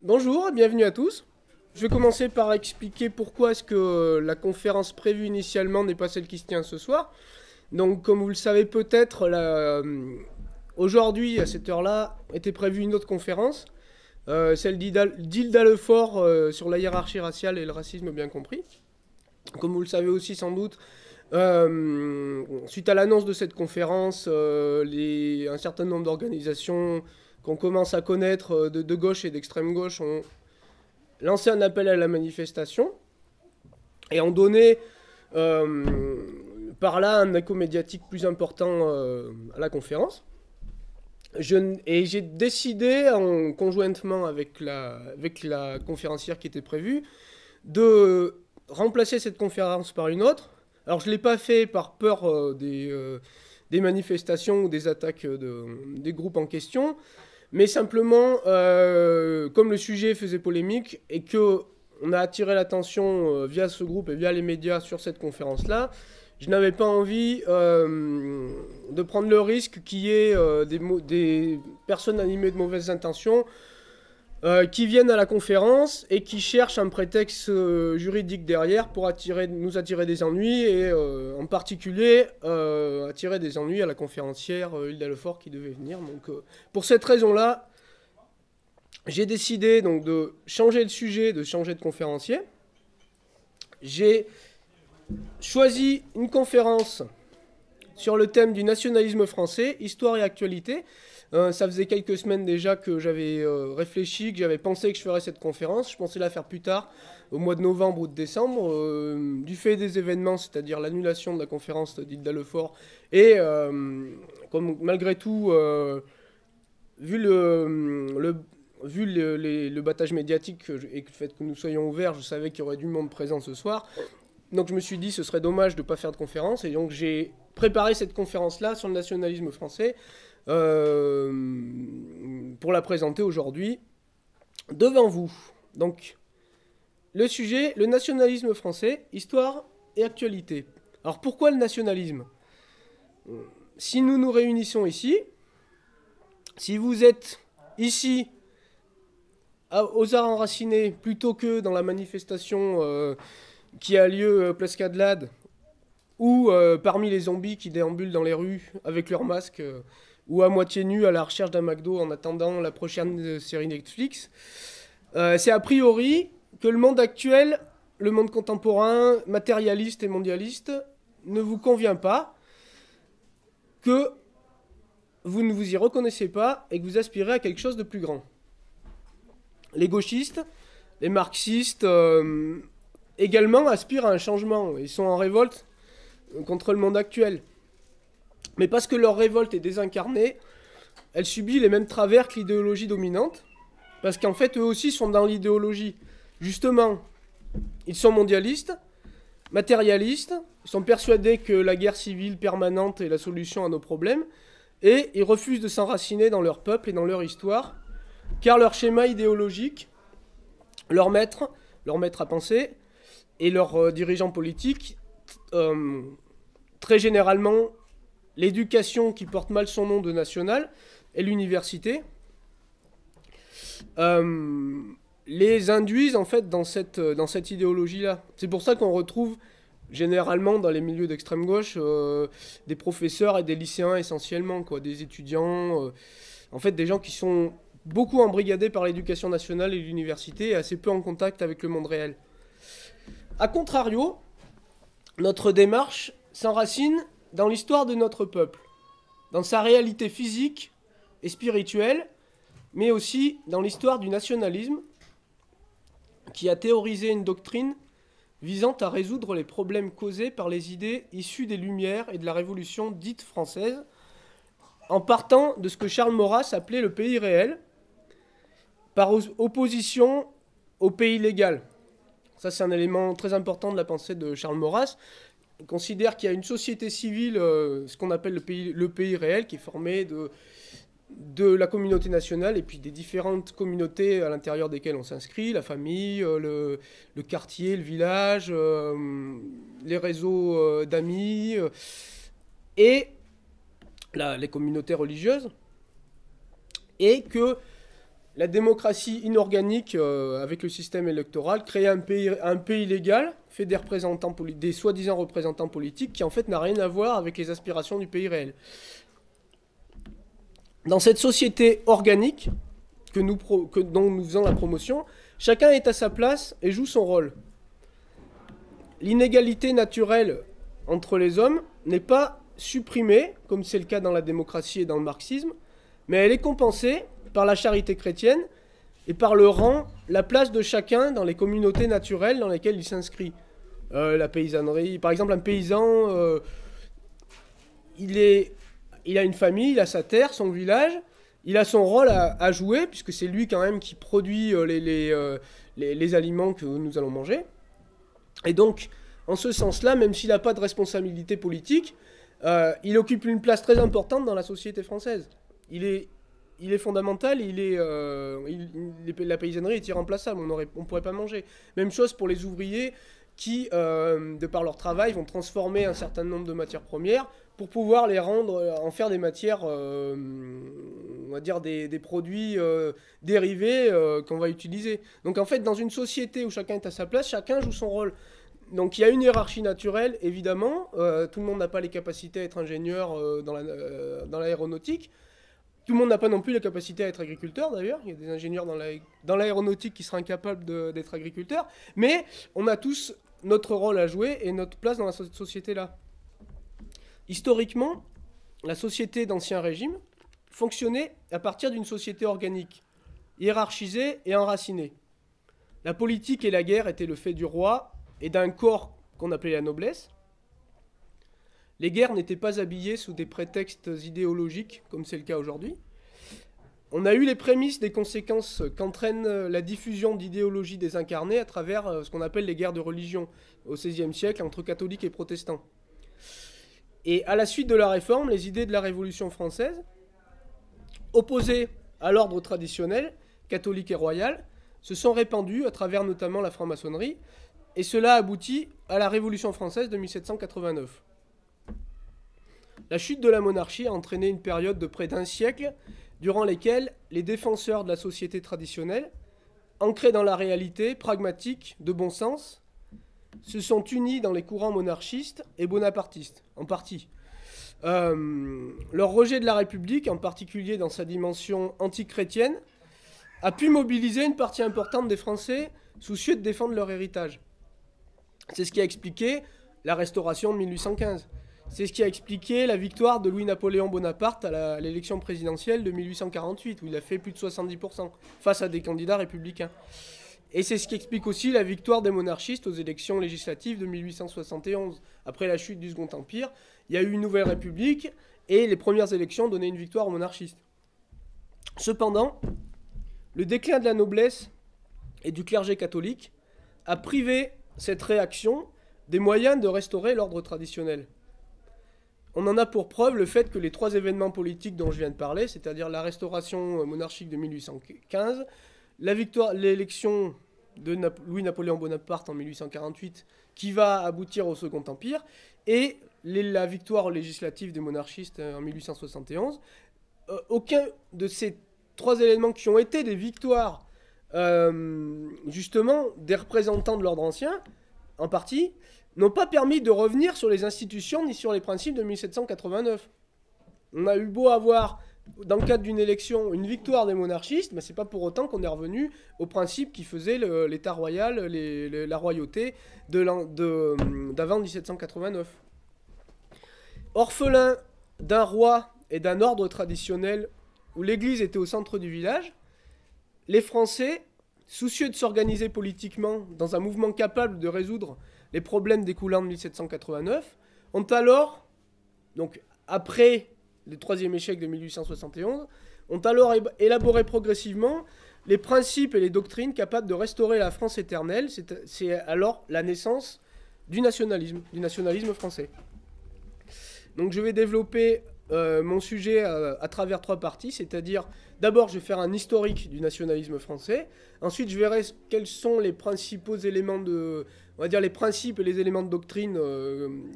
Bonjour et bienvenue à tous. Je vais commencer par expliquer pourquoi est-ce que la conférence prévue initialement n'est pas celle qui se tient ce soir. Donc comme vous le savez peut-être, aujourd'hui à cette heure-là était prévue une autre conférence, celle d'Hilda Lefort sur la hiérarchie raciale et le racisme bien compris. Comme vous le savez aussi sans doute, suite à l'annonce de cette conférence, un certain nombre d'organisations qu'on commence à connaître de gauche et d'extrême gauche ont lancé un appel à la manifestation et ont donné par là un écho médiatique plus important à la conférence. Et j'ai décidé, conjointement avec la conférencière qui était prévue, de remplacer cette conférence par une autre. Alors je ne l'ai pas fait par peur des manifestations ou des attaques des groupes en question, mais simplement, comme le sujet faisait polémique et qu'on a attiré l'attention via ce groupe et via les médias sur cette conférence-là, je n'avais pas envie de prendre le risque qu'il y ait des personnes animées de mauvaises intentions qui viennent à la conférence et qui cherchent un prétexte juridique derrière pour nous attirer des ennuis et en particulier attirer des ennuis à la conférencière Hilda Lefort qui devait venir. Donc pour cette raison-là, j'ai décidé donc de changer de sujet, de changer de conférencier. J'ai choisi une conférence sur le thème du nationalisme français, histoire et actualité. Ça faisait quelques semaines déjà que j'avais réfléchi, que j'avais pensé que je ferais cette conférence. Je pensais la faire plus tard, au mois de novembre ou de décembre, du fait des événements, c'est-à-dire l'annulation de la conférence d'Hilda Lefort. Et comme malgré tout, vu le battage médiatique et le fait que nous soyons ouverts, je savais qu'il y aurait du monde présent ce soir. Donc je me suis dit ce serait dommage de ne pas faire de conférence. Et donc j'ai préparé cette conférence-là sur le nationalisme français pour la présenter aujourd'hui devant vous. Donc le sujet, le nationalisme français, histoire et actualité. Alors pourquoi le nationalisme ? Si nous nous réunissons ici, si vous êtes ici aux Arts Enracinés plutôt que dans la manifestation qui a lieu place Cadelade ou parmi les zombies qui déambulent dans les rues avec leurs masques ou à moitié nus à la recherche d'un McDo en attendant la prochaine série Netflix, c'est a priori que le monde actuel, le monde contemporain, matérialiste et mondialiste, ne vous convient pas, que vous ne vous y reconnaissez pas et que vous aspirez à quelque chose de plus grand. Les gauchistes, les marxistes également aspirent à un changement. Ils sont en révolte contre le monde actuel. Mais parce que leur révolte est désincarnée, elle subit les mêmes travers que l'idéologie dominante. Parce qu'en fait, eux aussi sont dans l'idéologie. Justement, ils sont mondialistes, matérialistes, ils sont persuadés que la guerre civile permanente est la solution à nos problèmes, et ils refusent de s'enraciner dans leur peuple et dans leur histoire, car leur schéma idéologique, leur maître à penser, et leurs dirigeants politiques, très généralement, l'éducation qui porte mal son nom de nationale et l'université, les induisent en fait dans cette idéologie-là. C'est pour ça qu'on retrouve généralement dans les milieux d'extrême gauche des professeurs et des lycéens essentiellement, quoi, des étudiants, en fait des gens qui sont beaucoup embrigadés par l'éducation nationale et l'université et assez peu en contact avec le monde réel. A contrario, notre démarche s'enracine dans l'histoire de notre peuple, dans sa réalité physique et spirituelle, mais aussi dans l'histoire du nationalisme, qui a théorisé une doctrine visant à résoudre les problèmes causés par les idées issues des Lumières et de la Révolution dite française, en partant de ce que Charles Maurras appelait le pays réel, par opposition au pays légal. Ça, c'est un élément très important de la pensée de Charles Maurras. Il considère qu'il y a une société civile, ce qu'on appelle le pays réel, qui est formé de la communauté nationale et puis des différentes communautés à l'intérieur desquelles on s'inscrit, la famille, le quartier, le village, les réseaux d'amis et les communautés religieuses. Et que la démocratie inorganique avec le système électoral, créer un pays légal, fait des représentants des soi-disant représentants politiques qui en fait n'a rien à voir avec les aspirations du pays réel. Dans cette société organique dont nous faisons la promotion, chacun est à sa place et joue son rôle. L'inégalité naturelle entre les hommes n'est pas supprimée, comme c'est le cas dans la démocratie et dans le marxisme, mais elle est compensée par la charité chrétienne et par le rang, la place de chacun dans les communautés naturelles dans lesquelles il s'inscrit. La paysannerie, par exemple, un paysan, il a une famille, il a sa terre, son village, il a son rôle à jouer, puisque c'est lui quand même qui produit les aliments que nous allons manger. Et donc, en ce sens-là, même s'il n'a pas de responsabilité politique, il occupe une place très importante dans la société française. Il est fondamental, la paysannerie est irremplaçable, on ne pourrait pas manger. Même chose pour les ouvriers qui, de par leur travail, vont transformer un certain nombre de matières premières pour pouvoir les rendre, en faire des matières, on va dire des produits dérivés qu'on va utiliser. Donc en fait, dans une société où chacun est à sa place, chacun joue son rôle. Donc il y a une hiérarchie naturelle, évidemment. Tout le monde n'a pas les capacités à être ingénieur dans l'aéronautique. Tout le monde n'a pas non plus la capacité à être agriculteur, d'ailleurs. Il y a des ingénieurs dans l'aéronautique qui seraient incapables d'être agriculteurs. Mais on a tous notre rôle à jouer et notre place dans cette société-là. Historiquement, la société d'Ancien Régime fonctionnait à partir d'une société organique, hiérarchisée et enracinée. La politique et la guerre étaient le fait du roi et d'un corps qu'on appelait la noblesse. Les guerres n'étaient pas habillées sous des prétextes idéologiques, comme c'est le cas aujourd'hui. On a eu les prémices des conséquences qu'entraîne la diffusion d'idéologies désincarnées à travers ce qu'on appelle les guerres de religion au XVIe siècle entre catholiques et protestants. Et à la suite de la Réforme, les idées de la Révolution française, opposées à l'ordre traditionnel, catholique et royal, se sont répandues à travers notamment la franc-maçonnerie, et cela aboutit à la Révolution française de 1789. La chute de la monarchie a entraîné une période de près d'un siècle durant laquelle les défenseurs de la société traditionnelle, ancrés dans la réalité, pragmatiques, de bon sens, se sont unis dans les courants monarchistes et bonapartistes, en partie. Leur rejet de la République, en particulier dans sa dimension anti-chrétienne, a pu mobiliser une partie importante des Français soucieux de défendre leur héritage. C'est ce qui a expliqué la Restauration de 1815. C'est ce qui a expliqué la victoire de Louis-Napoléon Bonaparte à l'élection présidentielle de 1848, où il a fait plus de 70% face à des candidats républicains. Et c'est ce qui explique aussi la victoire des monarchistes aux élections législatives de 1871. Après la chute du Second Empire, il y a eu une nouvelle république et les premières élections donnaient une victoire aux monarchistes. Cependant, le déclin de la noblesse et du clergé catholique a privé cette réaction des moyens de restaurer l'ordre traditionnel. On en a pour preuve le fait que les trois événements politiques dont je viens de parler, c'est-à-dire la restauration monarchique de 1815, l'élection de Louis-Napoléon Bonaparte en 1848, qui va aboutir au Second Empire, et la victoire législative des monarchistes en 1871, aucun de ces trois éléments qui ont été des victoires, justement, des représentants de l'ordre ancien, en partie, n'ont pas permis de revenir sur les institutions ni sur les principes de 1789. On a eu beau avoir, dans le cadre d'une élection, une victoire des monarchistes, mais c'est pas pour autant qu'on est revenu aux principes qui faisaient l'État royal, la royauté d'avant 1789. Orphelin d'un roi et d'un ordre traditionnel où l'Église était au centre du village, les Français, soucieux de s'organiser politiquement dans un mouvement capable de résoudre les problèmes découlant de 1789, ont alors, donc après le troisième échec de 1871, ont alors élaboré progressivement les principes et les doctrines capables de restaurer la France éternelle. C'est alors la naissance du nationalisme français. Donc je vais développer mon sujet à travers trois parties, c'est-à-dire d'abord je vais faire un historique du nationalisme français, ensuite je verrai quels sont les principaux éléments on va dire les principes et les éléments de doctrine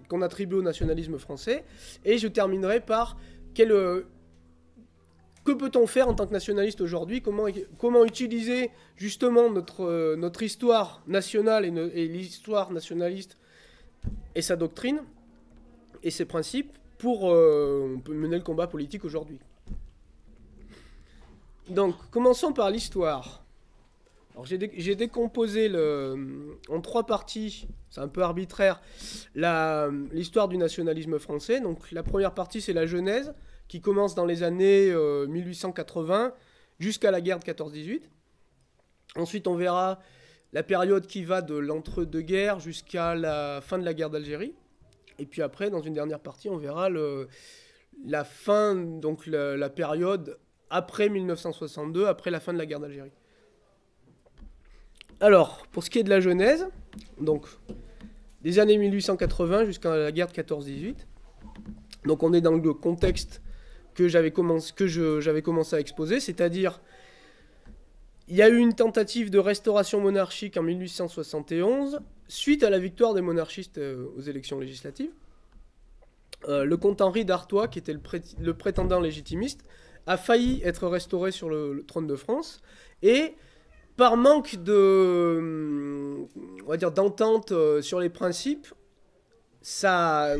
qu'on attribue au nationalisme français, et je terminerai par que peut-on faire en tant que nationaliste aujourd'hui? Comment utiliser justement notre histoire nationale et l'histoire nationaliste et sa doctrine et ses principes pour mener le combat politique aujourd'hui? Donc, commençons par l'histoire. Alors, j'ai décomposé en 3 parties, c'est un peu arbitraire, l'histoire du nationalisme français. Donc, la première partie, c'est la genèse, qui commence dans les années 1880 jusqu'à la guerre de 14-18. Ensuite, on verra la période qui va de l'entre-deux-guerres jusqu'à la fin de la guerre d'Algérie. Et puis après, dans une dernière partie, on verra la fin, donc la période après 1962, après la fin de la guerre d'Algérie. Alors, pour ce qui est de la genèse, donc des années 1880 jusqu'à la guerre de 14-18, donc on est dans le contexte que j'avais commencé à exposer, c'est-à-dire il y a eu une tentative de restauration monarchique en 1871 suite à la victoire des monarchistes aux élections législatives. Le comte Henri d'Artois, qui était le prétendant légitimiste, a failli être restauré sur le trône de France et par manque d'entente sur les principes, ça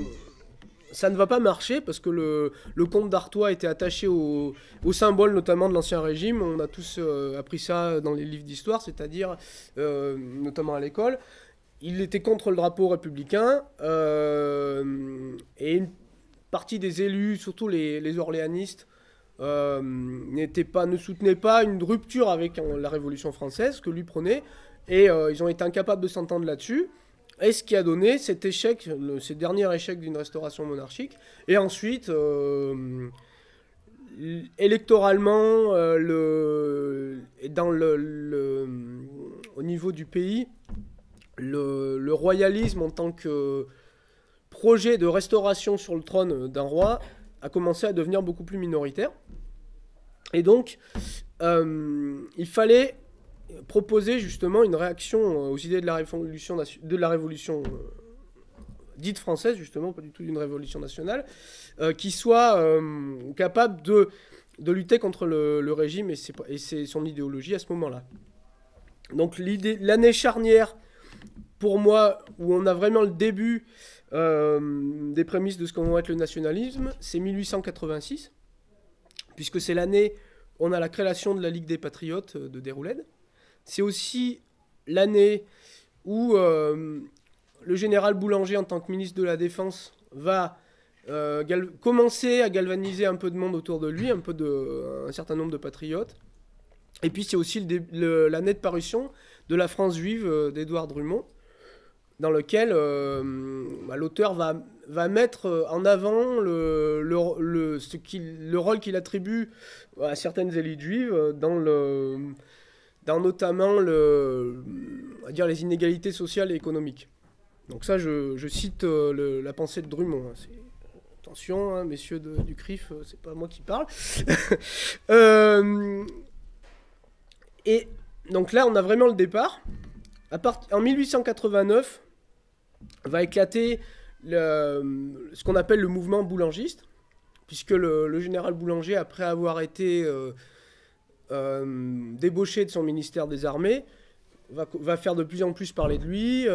ne va pas marcher parce que le comte d'Artois était attaché au symbole notamment de l'Ancien Régime. On a tous appris ça dans les livres d'histoire, c'est-à-dire notamment à l'école. Il était contre le drapeau républicain et une partie des élus, surtout les orléanistes, ne soutenaient pas une rupture avec la Révolution française que lui prenait, et ils ont été incapables de s'entendre là-dessus, et ce qui a donné cet échec, ces derniers échecs d'une restauration monarchique. Et ensuite électoralement au niveau du pays, le royalisme en tant que projet de restauration sur le trône d'un roi a commencé à devenir beaucoup plus minoritaire. Et donc, il fallait proposer justement une réaction aux idées de la révolution dite française, justement, pas du tout d'une révolution nationale, qui soit capable de lutter contre le régime et son idéologie à ce moment-là. Donc l'année charnière, pour moi, où on a vraiment le début des prémices de ce qu'on va être le nationalisme, c'est 1886, puisque c'est l'année où on a la création de la Ligue des Patriotes de Déroulède. C'est aussi l'année où le général Boulanger, en tant que ministre de la Défense, va commencer à galvaniser un peu de monde autour de lui, un certain nombre de patriotes. Et puis c'est aussi l'année de parution de La France juive d'Édouard Drummond, dans lequel l'auteur va mettre en avant le rôle qu'il attribue à certaines élites juives dans notamment les inégalités sociales et économiques. Donc ça, je cite la pensée de Drummond. Attention, messieurs du CRIF, c'est pas moi qui parle. Et donc là, on a vraiment le départ. En 1889, va éclater ce qu'on appelle le mouvement boulangiste, puisque le général Boulanger, après avoir été débauché de son ministère des Armées, va faire de plus en plus parler de lui,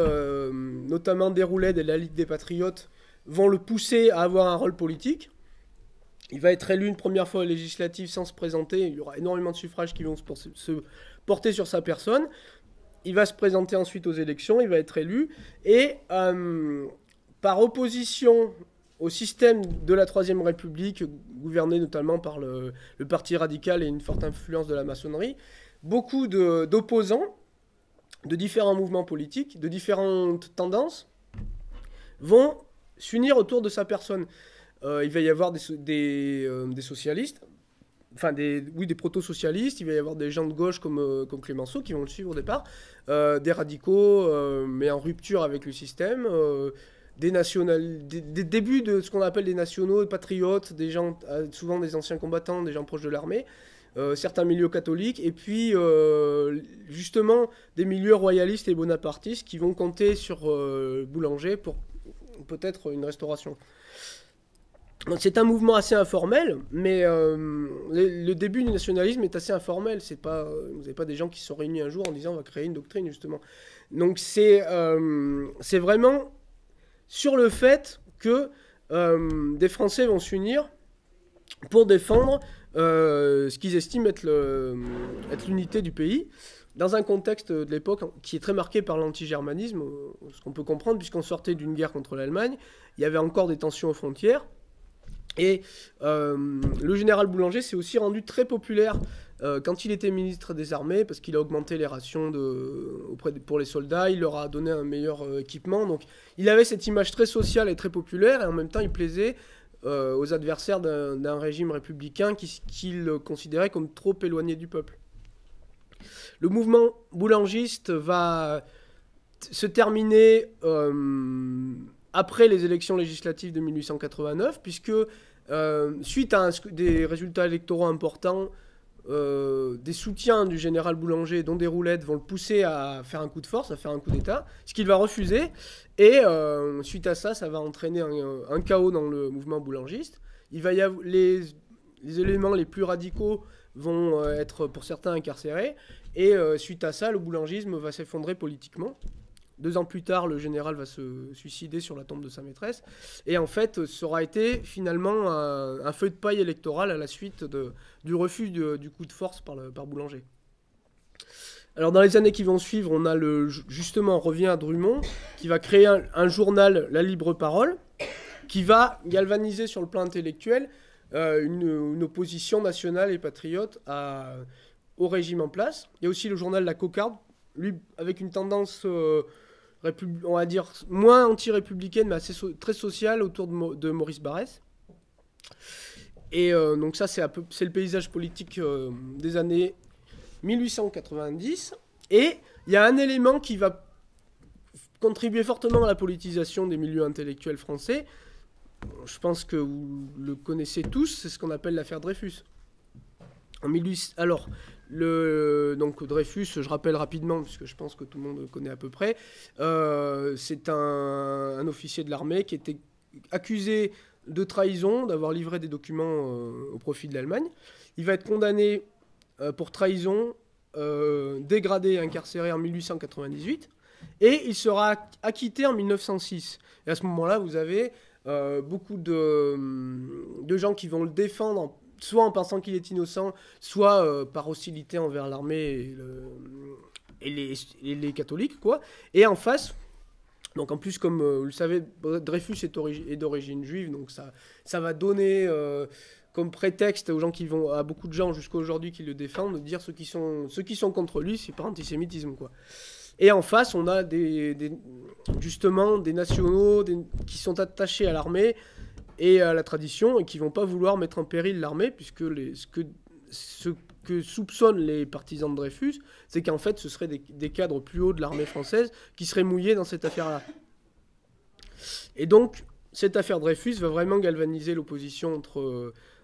notamment Déroulède et la Ligue des Patriotes vont le pousser à avoir un rôle politique. Il va être élu une première fois aux législatives sans se présenter, il y aura énormément de suffrages qui vont se porter sur sa personne. Il va se présenter ensuite aux élections, il va être élu, et par opposition au système de la Troisième République, gouverné notamment par le Parti radical et une forte influence de la maçonnerie, beaucoup d'opposants de différents mouvements politiques, de différentes tendances, vont s'unir autour de sa personne. Il va y avoir des socialistes, enfin des proto-socialistes, il va y avoir des gens de gauche comme Clémenceau qui vont le suivre au départ, des radicaux, mais en rupture avec le système, des débuts de ce qu'on appelle des nationaux, des patriotes, des gens, souvent des anciens combattants, des gens proches de l'armée, certains milieux catholiques, et puis justement des milieux royalistes et bonapartistes qui vont compter sur Boulanger pour peut-être une restauration. C'est un mouvement assez informel, mais le début du nationalisme est assez informel. C'est pas, vous n'avez pas des gens qui se sont réunis un jour en disant on va créer une doctrine, justement. Donc c'est vraiment sur le fait que des Français vont s'unir pour défendre ce qu'ils estiment être l'unité du pays, dans un contexte de l'époque qui est très marqué par l'anti-germanisme, ce qu'on peut comprendre, puisqu'on sortait d'une guerre contre l'Allemagne, il y avait encore des tensions aux frontières, et le général Boulanger s'est aussi rendu très populaire quand il était ministre des Armées, parce qu'il a augmenté les rations pour les soldats, il leur a donné un meilleur équipement, donc il avait cette image très sociale et très populaire, et en même temps il plaisait aux adversaires d'un régime républicain qu'il considérait comme trop éloigné du peuple. Le mouvement boulangiste va se terminer après les élections législatives de 1889, puisque suite à des résultats électoraux importants, des soutiens du général Boulanger, dont des roulettes, vont le pousser à faire un coup de force, à faire un coup d'État, ce qu'il va refuser. Et suite à ça, ça va entraîner un chaos dans le mouvement boulangiste. Il va y avoir les éléments les plus radicaux vont être pour certains incarcérés. Et suite à ça, le boulangisme va s'effondrer politiquement. 2 ans plus tard, le général va se suicider sur la tombe de sa maîtresse. Et en fait, ça aura été finalement un feu de paille électoral à la suite du refus du coup de force par Boulanger. Alors dans les années qui vont suivre, on a justement, on revient à Drummond, qui va créer un journal, La Libre Parole, qui va galvaniser sur le plan intellectuel une opposition nationale et patriote au régime en place. Il y a aussi le journal La Cocarde, lui avec une tendance, on va dire, moins anti-républicaine, mais très sociale autour de Maurice Barrès. Et donc ça, c'est le paysage politique des années 1890. Et il y a un élément qui va contribuer fortement à la politisation des milieux intellectuels français. Je pense que vous le connaissez tous, c'est ce qu'on appelle l'affaire Dreyfus. Alors, donc Dreyfus, je rappelle rapidement, puisque je pense que tout le monde le connaît à peu près, c'est un officier de l'armée qui était accusé de trahison, d'avoir livré des documents au profit de l'Allemagne. Il va être condamné pour trahison, dégradé et incarcéré en 1898, et il sera acquitté en 1906. Et à ce moment-là, vous avez beaucoup de gens qui vont le défendre, soit en pensant qu'il est innocent, soit par hostilité envers l'armée et les catholiques, quoi. Et en face, donc en plus, comme vous le savez, Dreyfus est d'origine juive, donc ça va donner comme prétexte aux gens à beaucoup de gens jusqu'à aujourd'hui qui le défendent, de dire ceux qui sont contre lui, c'est par antisémitisme, quoi. Et en face, on a justement des nationaux qui sont attachés à l'armée et à la tradition et qui ne vont pas vouloir mettre en péril l'armée, puisque ce que soupçonnent les partisans de Dreyfus, c'est qu'en fait, ce seraient des cadres plus hauts de l'armée française qui seraient mouillés dans cette affaire-là. Et donc, cette affaire Dreyfus va vraiment galvaniser l'opposition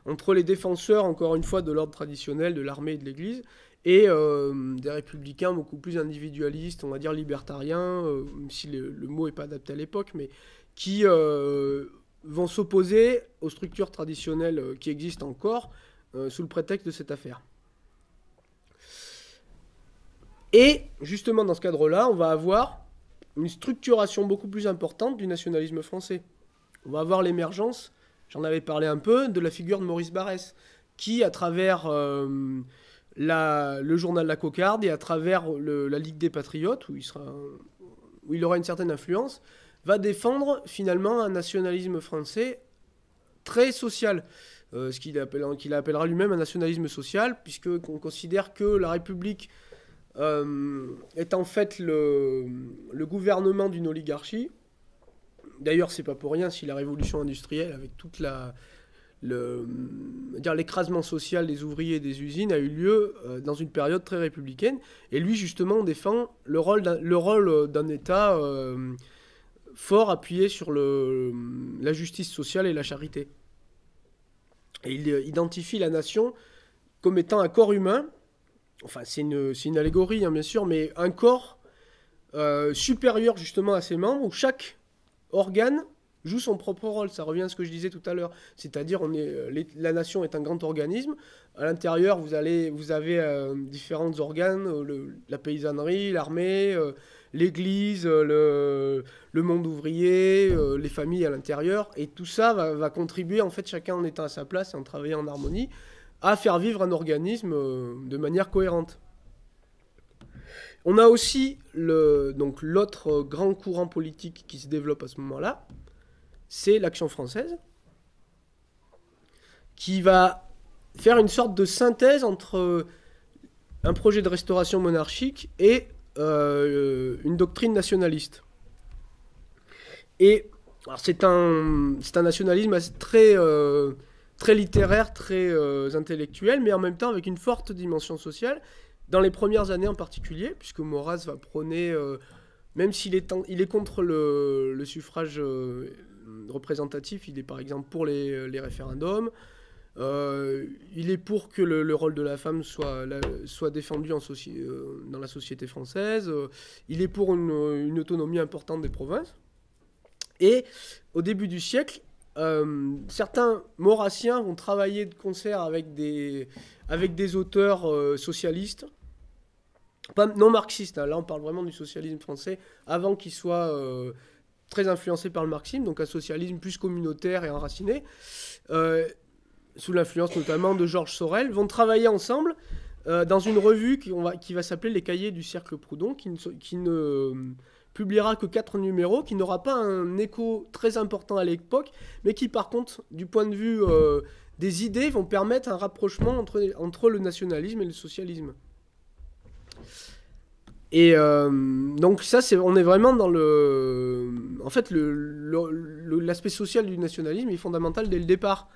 entre les défenseurs, encore une fois, de l'ordre traditionnel, de l'armée et de l'Église, et des républicains beaucoup plus individualistes, on va dire libertariens, même si le mot n'est pas adapté à l'époque, mais qui vont s'opposer aux structures traditionnelles qui existent encore sous le prétexte de cette affaire. Et justement, dans ce cadre-là, on va avoir une structuration beaucoup plus importante du nationalisme français. On va avoir l'émergence, j'en avais parlé un peu, de la figure de Maurice Barrès, qui, à travers le journal La Cocarde et à travers la Ligue des Patriotes, où il aura une certaine influence, va défendre finalement un nationalisme français très social, ce qu'il appellera lui-même un nationalisme social, puisqu'on considère que la République est en fait le gouvernement d'une oligarchie. D'ailleurs, c'est pas pour rien si la révolution industrielle, avec toute l'écrasement social des ouvriers et des usines, a eu lieu dans une période très républicaine. Et lui, justement, défend le rôle d'un État fort appuyé sur la justice sociale et la charité. Et il identifie la nation comme étant un corps humain. Enfin, c'est une allégorie, hein, bien sûr, mais un corps supérieur justement à ses membres, où chaque organe joue son propre rôle. Ça revient à ce que je disais tout à l'heure. C'est-à-dire, la nation est un grand organisme. À l'intérieur, vous avez différents organes, la paysannerie, l'armée, l'église, le monde ouvrier, les familles à l'intérieur. Et tout ça va contribuer, en fait, chacun en étant à sa place et en travaillant en harmonie, à faire vivre un organisme de manière cohérente. On a aussi l'autre grand courant politique qui se développe à ce moment-là, c'est l'Action française, qui va faire une sorte de synthèse entre un projet de restauration monarchique et une doctrine nationaliste. Et c'est un nationalisme très littéraire, très intellectuel, mais en même temps avec une forte dimension sociale, dans les premières années en particulier, puisque Maurras va prôner, même s'il est contre le suffrage représentatif, il est par exemple pour les référendums, il est pour que le rôle de la femme soit défendu dans la société française, il est pour une autonomie importante des provinces. Et au début du siècle, certains maurassiens vont travailler de concert avec des auteurs socialistes, non marxistes, hein. Là on parle vraiment du socialisme français, avant qu'il soit très influencé par le marxisme, donc un socialisme plus communautaire et enraciné, sous l'influence notamment de Georges Sorel, vont travailler ensemble dans une revue qui va s'appeler Les Cahiers du Cercle Proudhon, qui ne publiera que 4 numéros, qui n'aura pas un écho très important à l'époque, mais qui par contre, du point de vue des idées, vont permettre un rapprochement entre le nationalisme et le socialisme. Et donc ça, on est vraiment dans en fait, l'aspect social du nationalisme est fondamental dès le départ.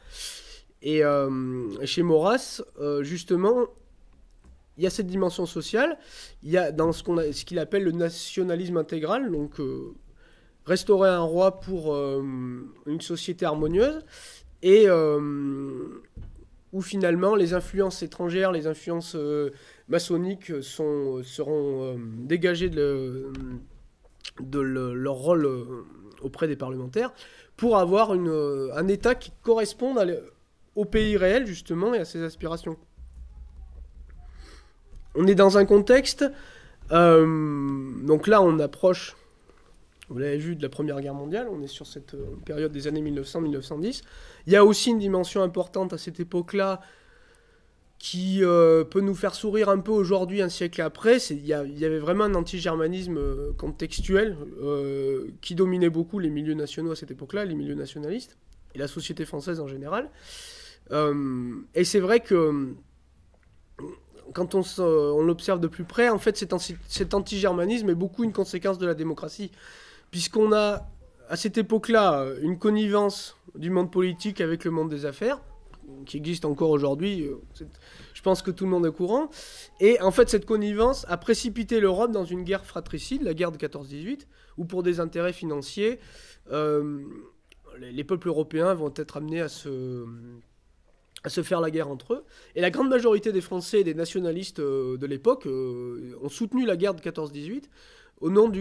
Et chez Maurras, justement, il y a cette dimension sociale. Il y a dans ce qu'il appelle le nationalisme intégral, donc restaurer un roi pour une société harmonieuse, et où finalement les influences étrangères, les influences maçonniques seront dégagées de leur rôle auprès des parlementaires, pour avoir un État qui corresponde au pays réel, justement, et à ses aspirations. On est dans un contexte, donc là on approche, vous l'avez vu, de la Première Guerre mondiale, on est sur cette période des années 1900-1910. Il y a aussi une dimension importante à cette époque-là qui peut nous faire sourire un peu aujourd'hui, un siècle après. Il y avait vraiment un anti-germanisme contextuel qui dominait beaucoup les milieux nationaux à cette époque-là, les milieux nationalistes, et la société française en général. Et c'est vrai que quand on l'observe de plus près, en fait, cet anti-germanisme est beaucoup une conséquence de la démocratie, puisqu'on a, à cette époque-là, une connivence du monde politique avec le monde des affaires, qui existe encore aujourd'hui, je pense que tout le monde est au courant, et en fait, cette connivence a précipité l'Europe dans une guerre fratricide, la guerre de 14-18, où pour des intérêts financiers, les peuples européens vont être amenés à se faire la guerre entre eux. Et la grande majorité des Français et des nationalistes de l'époque ont soutenu la guerre de 14-18 au nom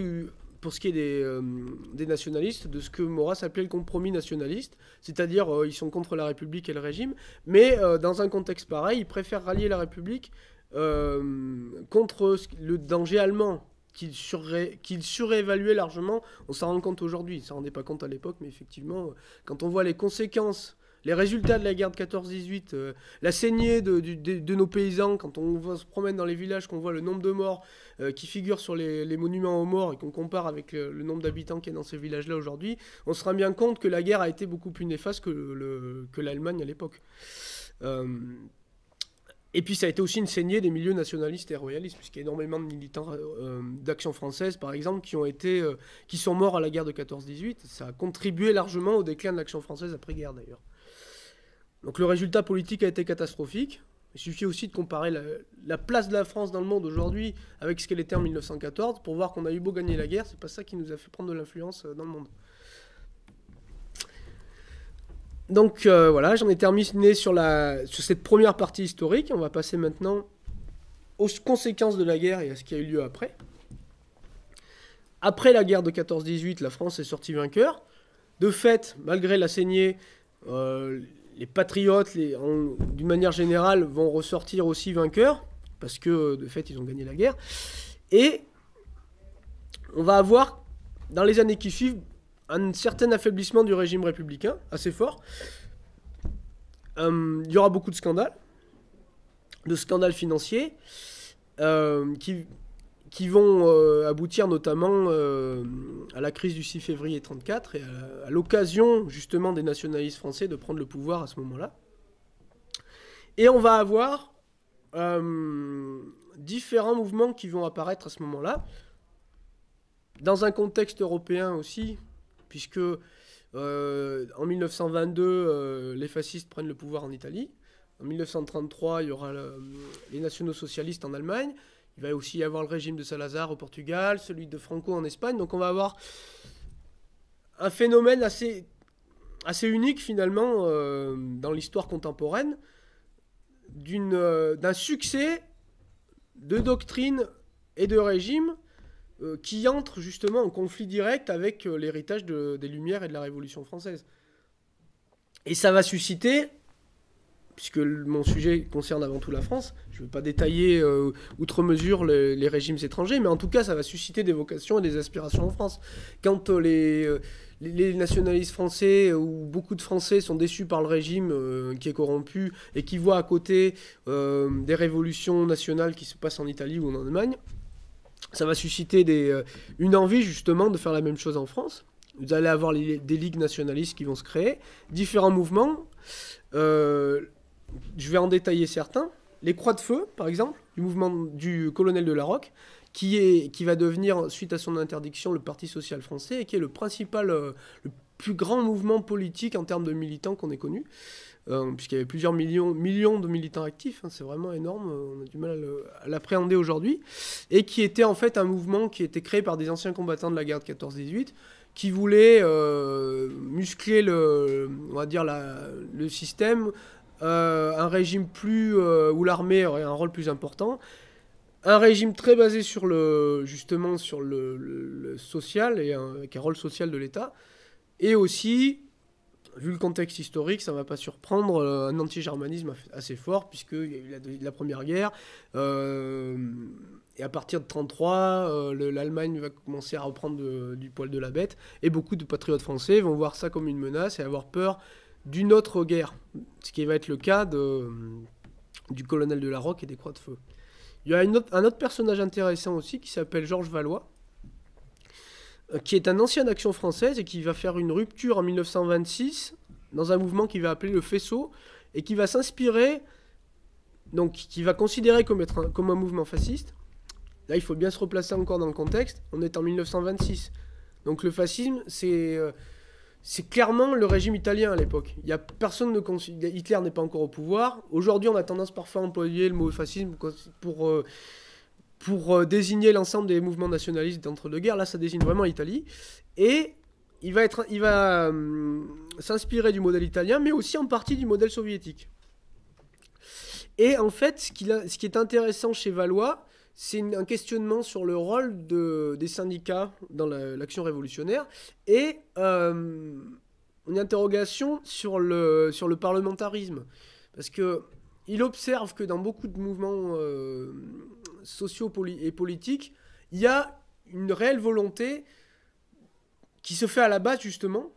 pour ce qui est des nationalistes, de ce que Maurras appelait le compromis nationaliste, c'est-à-dire ils sont contre la République et le régime, mais dans un contexte pareil, ils préfèrent rallier la République contre le danger allemand, qu'il surévaluait largement. On s'en rend compte aujourd'hui, il ne s'en rendait pas compte à l'époque, mais effectivement, quand on voit les conséquences, les résultats de la guerre de 14-18, la saignée de nos paysans, quand on se promène dans les villages, qu'on voit le nombre de morts qui figurent sur les monuments aux morts et qu'on compare avec le nombre d'habitants qu'il y a dans ces villages-là aujourd'hui, on se rend bien compte que la guerre a été beaucoup plus néfaste que l'Allemagne à l'époque. Et puis ça a été aussi une saignée des milieux nationalistes et royalistes, puisqu'il y a énormément de militants d'Action française, par exemple, qui sont morts à la guerre de 14-18. Ça a contribué largement au déclin de l'Action française après-guerre, d'ailleurs. Donc le résultat politique a été catastrophique. Il suffit aussi de comparer la place de la France dans le monde aujourd'hui avec ce qu'elle était en 1914 pour voir qu'on a eu beau gagner la guerre, c'est pas ça qui nous a fait prendre de l'influence dans le monde. Donc voilà, j'en ai terminé sur cette première partie historique. On va passer maintenant aux conséquences de la guerre et à ce qui a eu lieu après. Après la guerre de 14-18, la France est sortie vainqueur. De fait, malgré la saignée, les patriotes, d'une manière générale, vont ressortir aussi vainqueurs, parce que de fait, ils ont gagné la guerre. Et on va avoir, dans les années qui suivent, un certain affaiblissement du régime républicain, assez fort. Il y aura beaucoup de scandales financiers, qui vont aboutir notamment à la crise du 6 février 1934 et à l'occasion justement des nationalistes français de prendre le pouvoir à ce moment-là. Et on va avoir différents mouvements qui vont apparaître à ce moment-là, dans un contexte européen aussi, puisque en 1922, les fascistes prennent le pouvoir en Italie. En 1933, il y aura les nationaux-socialistes en Allemagne. Il va aussi y avoir le régime de Salazar au Portugal, celui de Franco en Espagne. Donc on va avoir un phénomène assez unique finalement dans l'histoire contemporaine d'un succès de doctrines et de régimes qui entrent justement en conflit direct avec l'héritage des Lumières et de la Révolution française. Et ça va susciter, puisque mon sujet concerne avant tout la France, je ne vais pas détailler outre mesure les régimes étrangers, mais en tout cas, ça va susciter des vocations et des aspirations en France. Quand les nationalistes français ou beaucoup de Français sont déçus par le régime qui est corrompu et qui voient à côté des révolutions nationales qui se passent en Italie ou en Allemagne, ça va susciter une envie justement de faire la même chose en France. Vous allez avoir des ligues nationalistes qui vont se créer, différents mouvements. Je vais en détailler certains. Les Croix de Feu, par exemple, du mouvement du colonel de Larocque, qui va devenir, suite à son interdiction, le Parti social français, et qui est le principal, le plus grand mouvement politique en termes de militants qu'on ait connu, puisqu'il y avait plusieurs millions de militants actifs, hein, c'est vraiment énorme, on a du mal à l'appréhender aujourd'hui, et qui était en fait un mouvement qui était créé par des anciens combattants de la guerre de 14-18, qui voulaient muscler on va dire le système, un régime où l'armée aurait un rôle plus important, un régime très basé justement sur le social et avec un rôle social de l'État, et aussi, vu le contexte historique, ça ne va pas surprendre, un anti-germanisme assez fort, puisqu'il y a eu la Première Guerre, et à partir de 1933, l'Allemagne va commencer à reprendre du poil de la bête, et beaucoup de patriotes français vont voir ça comme une menace et avoir peur d'une autre guerre, ce qui va être le cas du colonel de Larocque et des Croix de Feu. Il y a un autre personnage intéressant aussi qui s'appelle Georges Valois, qui est un ancien d'Action française et qui va faire une rupture en 1926 dans un mouvement qu'il va appeler le Faisceau et qui va s'inspirer, donc qui va considérer comme un mouvement fasciste. Là, il faut bien se replacer encore dans le contexte. On est en 1926. Donc le fascisme, c'est clairement le régime italien à l'époque. Il y a personne Hitler n'est pas encore au pouvoir. Aujourd'hui, on a tendance parfois à employer le mot fascisme pour désigner l'ensemble des mouvements nationalistes d'entre-deux-guerres. Là, ça désigne vraiment l'Italie. Et il va s'inspirer du modèle italien, mais aussi en partie du modèle soviétique. Et en fait, ce qui est intéressant chez Valois, c'est un questionnement sur le rôle des syndicats dans l'action révolutionnaire et une interrogation sur le parlementarisme. Parce qu'il observe que dans beaucoup de mouvements sociaux et politiques, il y a une réelle volonté qui se fait à la base, justement,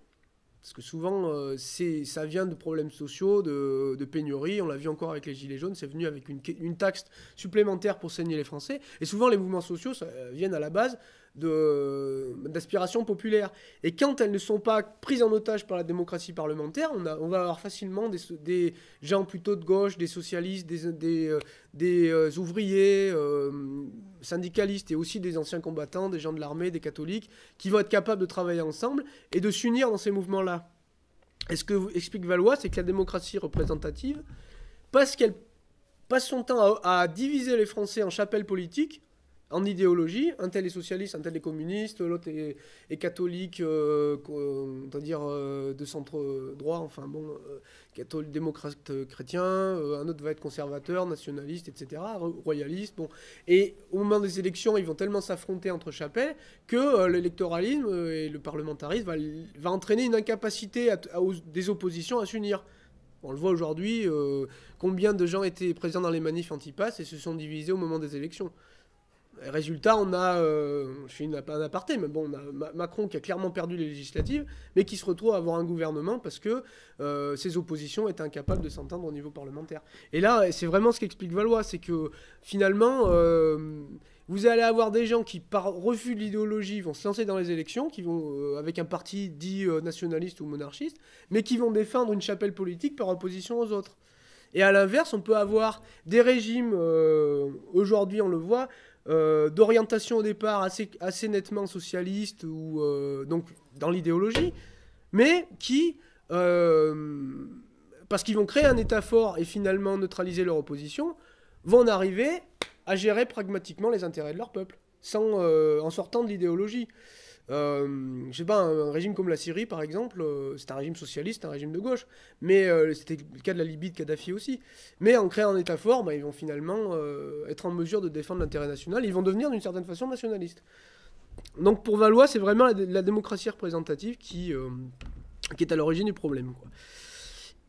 parce que souvent, ça vient de problèmes sociaux, de pénurie. On l'a vu encore avec les Gilets jaunes, c'est venu avec une taxe supplémentaire pour saigner les Français. Et souvent, les mouvements sociaux viennent à la base d'aspirations populaires. Et quand elles ne sont pas prises en otage par la démocratie parlementaire, on va avoir facilement des gens plutôt de gauche, des socialistes, des ouvriers, syndicalistes et aussi des anciens combattants, des gens de l'armée, des catholiques, qui vont être capables de travailler ensemble et de s'unir dans ces mouvements-là. Et ce que explique Valois, c'est que la démocratie représentative, parce qu'elle passe son temps à diviser les Français en chapelles politiques, en idéologie. Un tel est socialiste, un tel est communiste, l'autre est catholique, on va dire de centre droit, enfin bon, catholique, démocrate chrétien, un autre va être conservateur, nationaliste, etc., royaliste, bon. Et au moment des élections, ils vont tellement s'affronter entre chapelles que l'électoralisme et le parlementarisme va entraîner une incapacité des oppositions à s'unir. On le voit aujourd'hui, combien de gens étaient présents dans les manifs anti-pass et se sont divisés au moment des élections. Résultat, on a, je fais un aparté, mais bon, on a Macron qui a clairement perdu les législatives, mais qui se retrouve à avoir un gouvernement parce que ses oppositions étaient incapables de s'entendre au niveau parlementaire. Et là, c'est vraiment ce qu'explique Valois, c'est que finalement, vous allez avoir des gens qui, par refus de l'idéologie, vont se lancer dans les élections, qui vont, avec un parti dit nationaliste ou monarchiste, mais qui vont défendre une chapelle politique par opposition aux autres. Et à l'inverse, on peut avoir des régimes, aujourd'hui on le voit, d'orientation au départ assez nettement socialiste, ou donc dans l'idéologie, mais qui, parce qu'ils vont créer un État fort et finalement neutraliser leur opposition, vont en arriver à gérer pragmatiquement les intérêts de leur peuple, en sortant de l'idéologie. Je sais pas, un régime comme la Syrie, par exemple, c'est un régime socialiste, un régime de gauche, mais c'était le cas de la Libye de Kadhafi aussi. Mais en créant un État fort, ils vont finalement être en mesure de défendre l'intérêt national, et ils vont devenir d'une certaine façon nationalistes. Donc pour Valois, c'est vraiment la démocratie représentative qui est à l'origine du problème, quoi.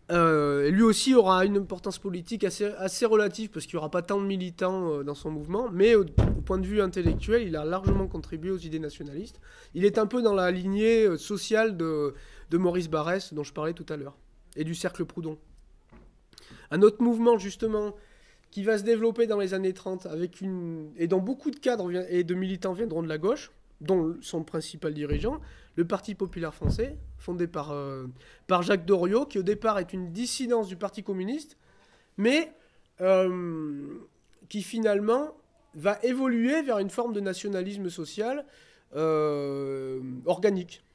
Lui aussi aura une importance politique assez relative parce qu'il n'y aura pas tant de militants dans son mouvement, mais au point de vue intellectuel, il a largement contribué aux idées nationalistes. Il est un peu dans la lignée sociale de Maurice Barrès dont je parlais tout à l'heure, et du Cercle Proudhon. Un autre mouvement justement qui va se développer dans les années 30 et dont beaucoup de cadres et de militants viendront de la gauche, dont son principal dirigeant, le Parti populaire français, fondé par Jacques Doriot, qui au départ est une dissidence du Parti communiste, mais qui finalement va évoluer vers une forme de nationalisme social organique,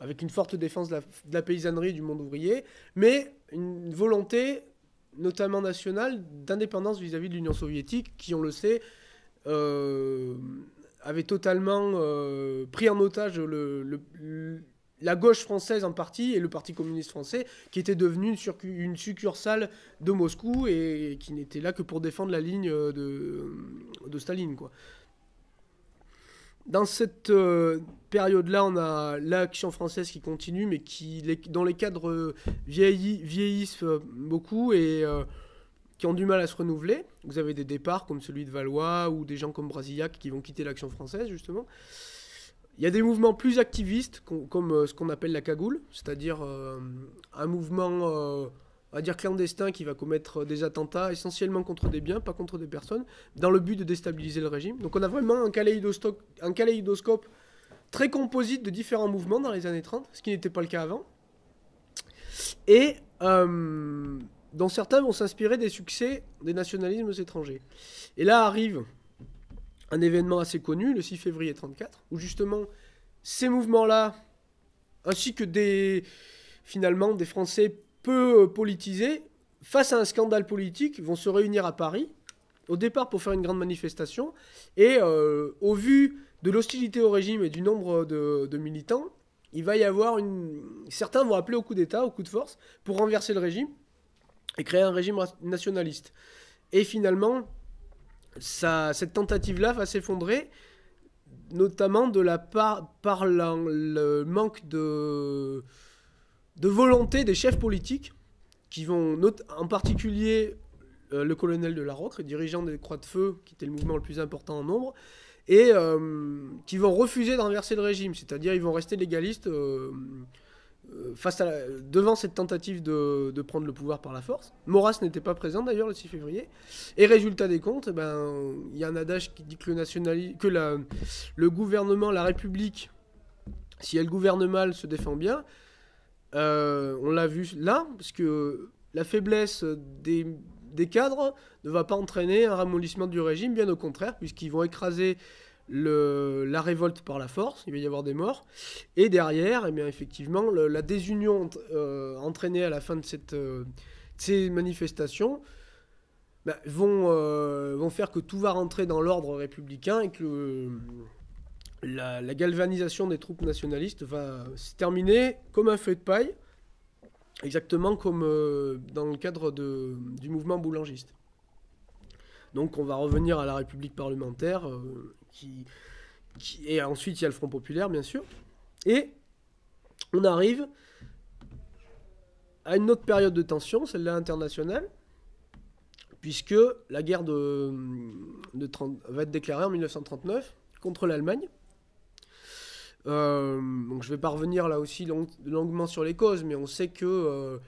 avec une forte défense de la paysannerie et du monde ouvrier, mais une volonté, notamment nationale, d'indépendance vis-à-vis de l'Union soviétique, qui, on le sait, avait totalement pris en otage la gauche française en partie et le Parti communiste français, qui était devenu une succursale de Moscou et qui n'était là que pour défendre la ligne de Staline, quoi. Dans cette période-là, on a l'Action française qui continue, mais dont les cadres vieillissent beaucoup et qui ont du mal à se renouveler. Vous avez des départs comme celui de Valois ou des gens comme Brasillac qui vont quitter l'Action française, justement. Il y a des mouvements plus activistes, comme ce qu'on appelle la cagoule, c'est-à-dire un mouvement, on va dire, clandestin qui va commettre des attentats essentiellement contre des biens, pas contre des personnes, dans le but de déstabiliser le régime. Donc on a vraiment un kaléidoscope très composite de différents mouvements dans les années 30, ce qui n'était pas le cas avant. Et dont certains vont s'inspirer des succès des nationalismes étrangers. Et là arrive un événement assez connu, le 6 février 1934, où justement ces mouvements-là, ainsi que finalement des Français peu politisés, face à un scandale politique, vont se réunir à Paris, au départ pour faire une grande manifestation, et au vu de l'hostilité au régime et du nombre de militants, il va y avoir certains vont appeler au coup d'État, au coup de force, pour renverser le régime, et créer un régime nationaliste. Et finalement, cette tentative-là va s'effondrer, notamment par le manque de volonté des chefs politiques, qui vont, en particulier le colonel de La Rocque, dirigeant des Croix de Feu, qui était le mouvement le plus important en nombre, et qui vont refuser de renverser le régime, c'est-à-dire ils vont rester légalistes devant cette tentative de prendre le pouvoir par la force. Maurras n'était pas présent d'ailleurs le 6 février. Et résultat des comptes, il y a un adage qui dit que le gouvernement, la République, si elle gouverne mal, se défend bien. On l'a vu là, parce que la faiblesse des cadres ne va pas entraîner un ramollissement du régime, bien au contraire, puisqu'ils vont écraser la révolte par la force, il va y avoir des morts, et derrière, effectivement, la désunion entraînée à la fin de ces manifestations vont faire que tout va rentrer dans l'ordre républicain et que la galvanisation des troupes nationalistes va se terminer comme un feu de paille, exactement comme dans le cadre du mouvement boulangiste. Donc on va revenir à la République parlementaire, et ensuite il y a le Front populaire, bien sûr. Et on arrive à une autre période de tension, celle-là internationale, puisque la guerre va être déclarée en 1939 contre l'Allemagne. Donc je ne vais pas revenir là aussi longuement sur les causes, mais on sait que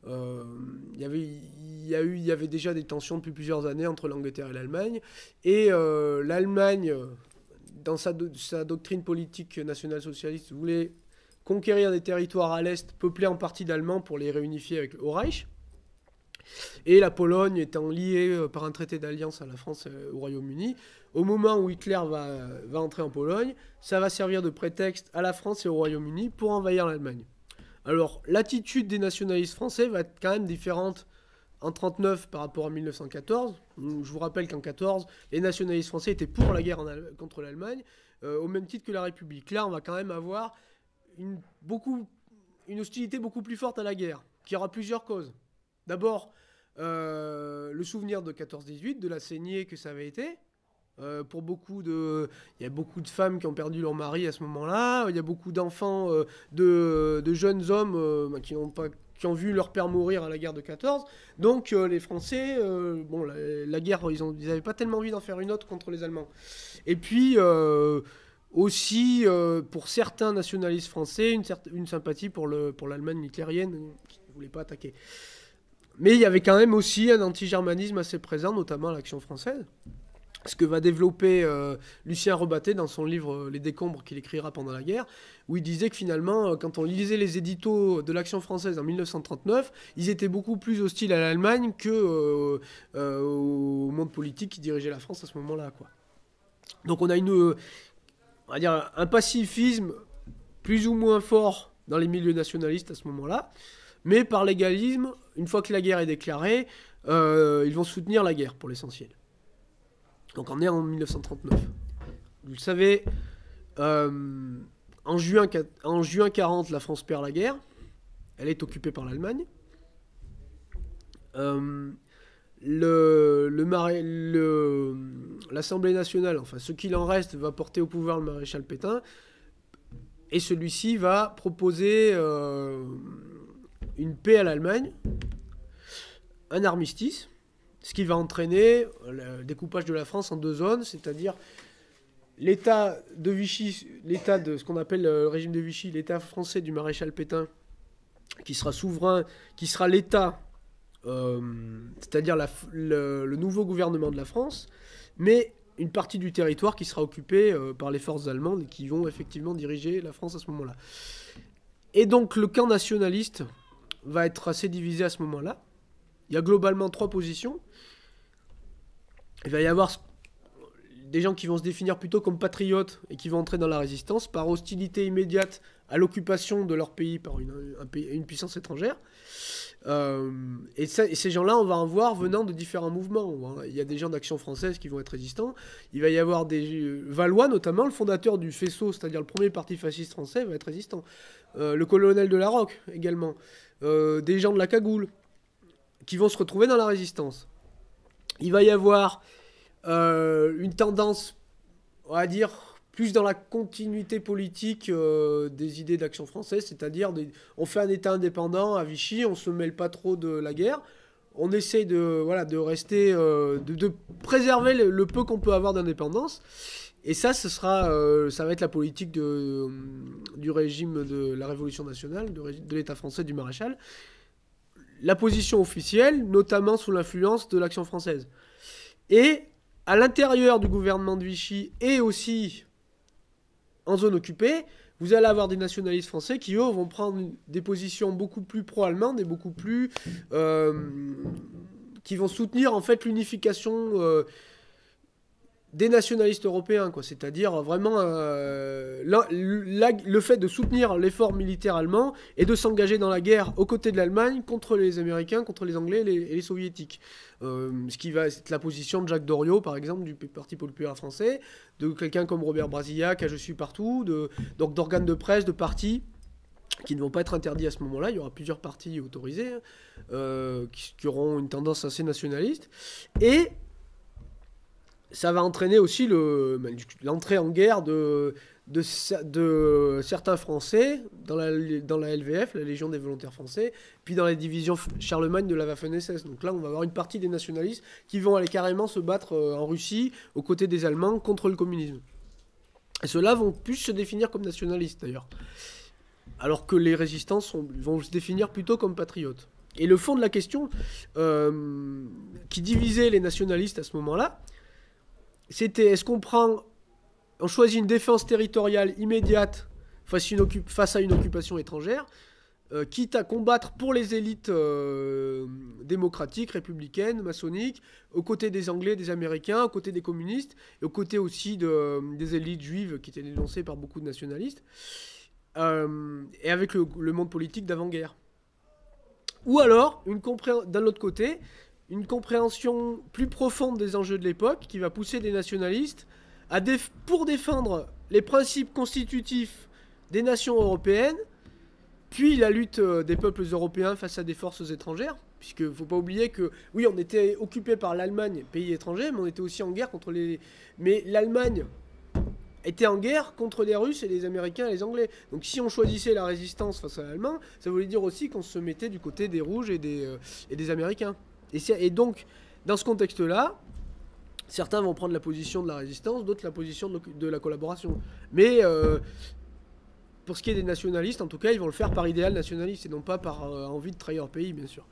il y avait déjà des tensions depuis plusieurs années entre l'Angleterre et l'Allemagne. Et l'Allemagne, dans sa doctrine politique nationale-socialiste, voulait conquérir des territoires à l'Est, peuplés en partie d'Allemands, pour les réunifier au Reich. Et la Pologne étant liée par un traité d'alliance à la France et au Royaume-Uni, au moment où Hitler va entrer en Pologne, ça va servir de prétexte à la France et au Royaume-Uni pour envahir l'Allemagne. Alors, l'attitude des nationalistes français va être quand même différente en 1939 par rapport à 1914. Je vous rappelle qu'en 1914, les nationalistes français étaient pour la guerre contre l'Allemagne, au même titre que la République. Là, on va quand même avoir une hostilité beaucoup plus forte à la guerre, qui aura plusieurs causes. D'abord, le souvenir de 14-18, de la saignée que ça avait été. Il y a beaucoup de femmes qui ont perdu leur mari à ce moment-là. Il y a beaucoup d'enfants, de jeunes hommes qui ont vu leur père mourir à la guerre de 14. Donc les Français, la guerre, ils n'avaient pas tellement envie d'en faire une autre contre les Allemands. Et puis aussi, pour certains nationalistes français, une sympathie pour l'Allemagne hitlérienne qui ne voulait pas attaquer. Mais il y avait quand même aussi un anti-germanisme assez présent, notamment à l'Action française. Ce que va développer Lucien Rebatté dans son livre Les décombres qu'il écrira pendant la guerre, où il disait que finalement, quand on lisait les éditos de l'Action française en 1939, ils étaient beaucoup plus hostiles à l'Allemagne qu'au monde politique qui dirigeait la France à ce moment-là, quoi. Donc on a on va dire, un pacifisme plus ou moins fort dans les milieux nationalistes à ce moment-là, mais par légalisme, une fois que la guerre est déclarée, ils vont soutenir la guerre pour l'essentiel. Donc on est en 1939. Vous le savez, en juin 40, la France perd la guerre. Elle est occupée par l'Allemagne. L'Assemblée nationale, enfin ce qu'il en reste, va porter au pouvoir le maréchal Pétain. Et celui-ci va proposer une paix à l'Allemagne, un armistice, ce qui va entraîner le découpage de la France en deux zones, c'est-à-dire l'État de Vichy, l'État de ce qu'on appelle le régime de Vichy, l'État français du maréchal Pétain, qui sera souverain, qui sera l'État, c'est-à-dire le nouveau gouvernement de la France, mais une partie du territoire qui sera occupée par les forces allemandes et qui vont effectivement diriger la France à ce moment-là. Et donc le camp nationaliste va être assez divisé à ce moment-là. Il y a globalement trois positions. Il va y avoir des gens qui vont se définir plutôt comme patriotes et qui vont entrer dans la résistance par hostilité immédiate à l'occupation de leur pays par une puissance étrangère. Et ces gens-là, on va en voir venant de différents mouvements. Il y a des gens d'Action française qui vont être résistants. Il va y avoir des Valois, notamment, le fondateur du Faisceau, c'est-à-dire le premier parti fasciste français, va être résistant. Le colonel de la Roque, également. Des gens de la Cagoule, qui vont se retrouver dans la résistance. Il va y avoir une tendance, on va dire, plus dans la continuité politique des idées d'Action française, c'est-à-dire on fait un État indépendant à Vichy, on ne se mêle pas trop de la guerre, on essaie de rester, de préserver le peu qu'on peut avoir d'indépendance, et ça va être la politique du régime de la Révolution nationale, de l'État français du maréchal. La position officielle, notamment sous l'influence de l'Action française. Et à l'intérieur du gouvernement de Vichy et aussi en zone occupée, vous allez avoir des nationalistes français qui, eux, vont prendre des positions beaucoup plus pro-allemandes et beaucoup plus... qui vont soutenir, en fait, l'unification des nationalistes européens, quoi. C'est-à-dire vraiment le fait de soutenir l'effort militaire allemand et de s'engager dans la guerre aux côtés de l'Allemagne contre les Américains, contre les Anglais et les Soviétiques. Ce qui va être la position de Jacques Doriot, par exemple, du Parti populaire français, de quelqu'un comme Robert Brasillac, à Je suis partout, donc d'organes de presse, de partis qui ne vont pas être interdits à ce moment-là. Il y aura plusieurs partis autorisés qui auront une tendance assez nationaliste. Et ça va entraîner aussi l'entrée en guerre de certains Français dans la LVF, la Légion des volontaires français, puis dans les divisions Charlemagne de la Waffen-SS. Donc là, on va avoir une partie des nationalistes qui vont aller carrément se battre en Russie, aux côtés des Allemands, contre le communisme. Et ceux-là vont plus se définir comme nationalistes, d'ailleurs. Alors que les résistants vont se définir plutôt comme patriotes. Et le fond de la question qui divisait les nationalistes à ce moment-là, c'était est-ce on choisit une défense territoriale immédiate face à une occupation étrangère, quitte à combattre pour les élites démocratiques, républicaines, maçonniques, aux côtés des Anglais, des Américains, aux côtés des communistes, et aux côtés aussi des élites juives qui étaient dénoncées par beaucoup de nationalistes, et avec le monde politique d'avant-guerre. Ou alors, d'un autre côté, une compréhension plus profonde des enjeux de l'époque qui va pousser les nationalistes pour défendre les principes constitutifs des nations européennes, puis la lutte des peuples européens face à des forces étrangères, puisqu'il ne faut pas oublier que, oui, on était occupé par l'Allemagne, pays étranger, mais on était aussi en guerre contre les... Mais l'Allemagne était en guerre contre les Russes et les Américains et les Anglais. Donc si on choisissait la résistance face à l'Allemand, ça voulait dire aussi qu'on se mettait du côté des Rouges et des Américains. Et donc, dans ce contexte-là, certains vont prendre la position de la résistance, d'autres la position de la collaboration. Mais pour ce qui est des nationalistes, en tout cas, ils vont le faire par idéal nationaliste et non pas par envie de trahir leur pays, bien sûr.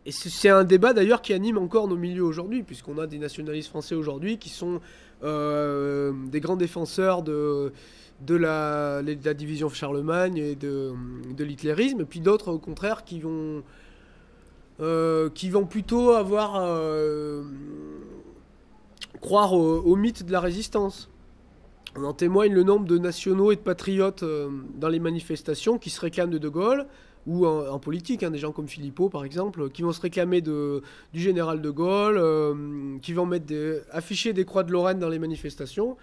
Et c'est un débat d'ailleurs qui anime encore nos milieux aujourd'hui, puisqu'on a des nationalistes français aujourd'hui qui sont des grands défenseurs de la division Charlemagne et de l'hitlérisme, et puis d'autres au contraire qui vont plutôt croire au mythe de la résistance. On en témoigne le nombre de nationaux et de patriotes dans les manifestations qui se réclament de De Gaulle, ou en politique, des gens comme Philippot par exemple, qui vont se réclamer du général de Gaulle, qui vont afficher des croix de Lorraine dans les manifestations,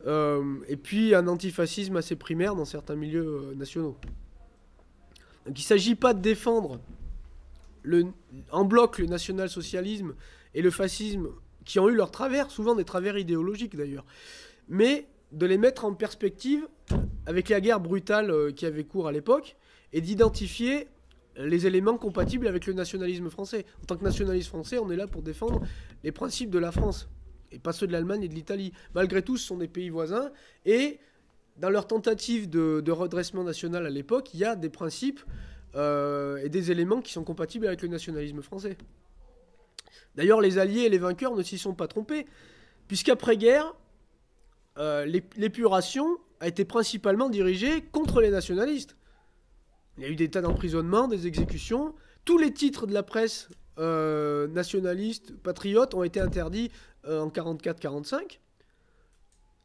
et puis un antifascisme assez primaire dans certains milieux nationaux. Donc il ne s'agit pas de défendre en bloc le national-socialisme et le fascisme, qui ont eu leurs travers, souvent des travers idéologiques d'ailleurs, mais de les mettre en perspective avec la guerre brutale qui avait cours à l'époque, et d'identifier les éléments compatibles avec le nationalisme français. En tant que nationaliste français, on est là pour défendre les principes de la France, et pas ceux de l'Allemagne et de l'Italie. Malgré tout, ce sont des pays voisins, et dans leur tentative de redressement national à l'époque, il y a des principes et des éléments qui sont compatibles avec le nationalisme français. D'ailleurs, les alliés et les vainqueurs ne s'y sont pas trompés, puisqu'après-guerre, l'épuration a été principalement dirigée contre les nationalistes. Il y a eu des tas d'emprisonnements, des exécutions. Tous les titres de la presse nationaliste, patriote, ont été interdits en 44-45.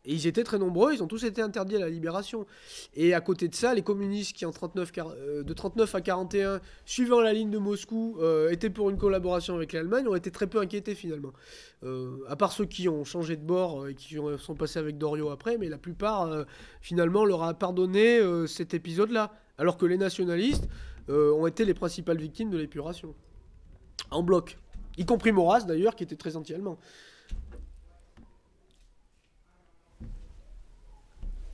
Et ils étaient très nombreux, ils ont tous été interdits à la Libération. Et à côté de ça, les communistes qui, de 39 à 41, suivant la ligne de Moscou, étaient pour une collaboration avec l'Allemagne, ont été très peu inquiétés finalement. À part ceux qui ont changé de bord et qui sont passés avec Doriot après, mais la plupart, finalement, leur a pardonné cet épisode-là. Alors que les nationalistes ont été les principales victimes de l'épuration. En bloc. Y compris Maurras, d'ailleurs, qui était très anti-allemand.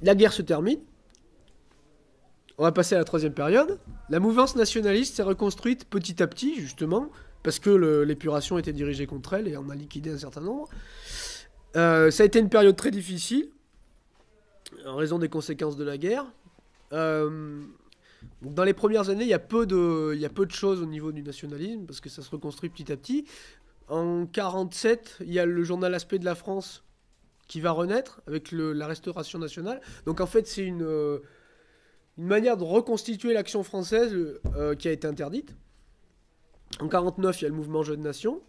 La guerre se termine. On va passer à la troisième période. La mouvance nationaliste s'est reconstruite petit à petit, justement, parce que l'épuration était dirigée contre elle et on a liquidé un certain nombre. Ça a été une période très difficile, en raison des conséquences de la guerre. Donc dans les premières années, il y a peu de choses au niveau du nationalisme, parce que ça se reconstruit petit à petit. En 1947, il y a le journal Aspect de la France qui va renaître avec la restauration nationale. Donc en fait, c'est une manière de reconstituer l'action française qui a été interdite. En 1949, il y a le mouvement Jeunes Nations.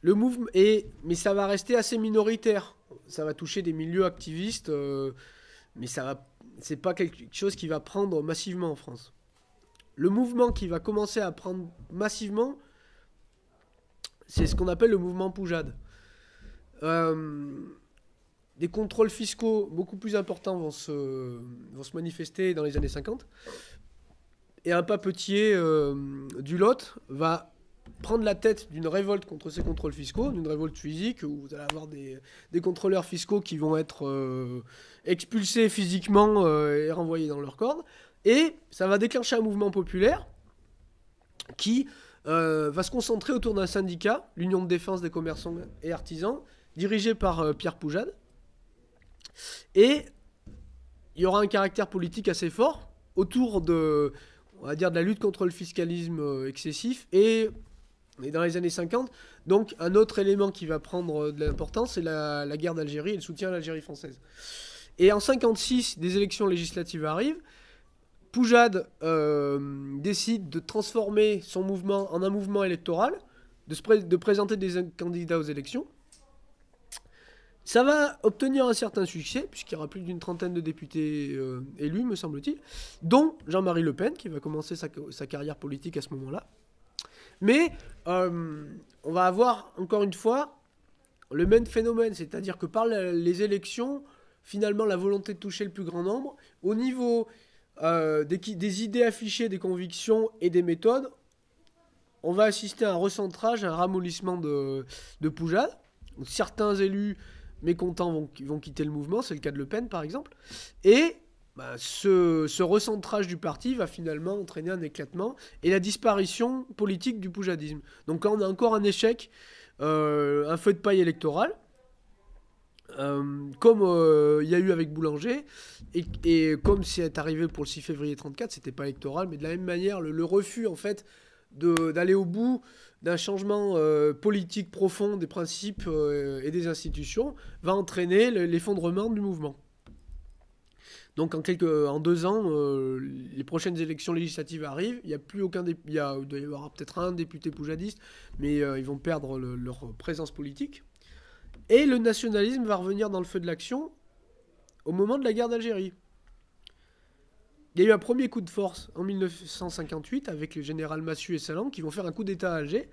Mais ça va rester assez minoritaire. Ça va toucher des milieux activistes, mais c'est pas quelque chose qui va prendre massivement en France. Le mouvement qui va commencer à prendre massivement, c'est ce qu'on appelle le mouvement Poujade. Des contrôles fiscaux beaucoup plus importants vont se manifester dans les années 50. Et un papetier du Lot va prendre la tête d'une révolte contre ces contrôles fiscaux, d'une révolte physique, où vous allez avoir des contrôleurs fiscaux qui vont être expulsés physiquement et renvoyés dans leur cordes. Et ça va déclencher un mouvement populaire qui va se concentrer autour d'un syndicat, l'Union de défense des commerçants et artisans, dirigé par Pierre Poujade. Et il y aura un caractère politique assez fort autour de, on va dire, de la lutte contre le fiscalisme excessif. Et dans les années 50, donc un autre élément qui va prendre de l'importance, c'est la guerre d'Algérie et le soutien à l'Algérie française. Et en 56, des élections législatives arrivent. Poujade décide de transformer son mouvement en un mouvement électoral, de présenter des candidats aux élections. Ça va obtenir un certain succès, puisqu'il y aura plus d'une trentaine de députés élus, me semble-t-il, dont Jean-Marie Le Pen, qui va commencer sa carrière politique à ce moment-là. Mais on va avoir, encore une fois, le même phénomène, c'est-à-dire que par les élections, finalement, la volonté de toucher le plus grand nombre, au niveau des idées affichées, des convictions et des méthodes, on va assister à un recentrage, à un ramollissement de Poujade. Donc, certains élus mécontents vont quitter le mouvement, c'est le cas de Le Pen par exemple, et ce recentrage du parti va finalement entraîner un éclatement et la disparition politique du poujadisme. Donc là on a encore un échec, un feu de paille électoral, comme il y a eu avec Boulanger, et comme c'est arrivé pour le 6 février 34, c'était pas électoral, mais de la même manière, le refus en fait d'aller au bout d'un changement politique profond des principes et des institutions va entraîner l'effondrement du mouvement. Donc en 2 ans, les prochaines élections législatives arrivent. Il y a plus aucun il doit y avoir peut-être un député poujadiste, mais ils vont perdre leur présence politique. Et le nationalisme va revenir dans le feu de l'action au moment de la guerre d'Algérie. Il y a eu un premier coup de force en 1958 avec le général Massu et Salan qui vont faire un coup d'État à Alger,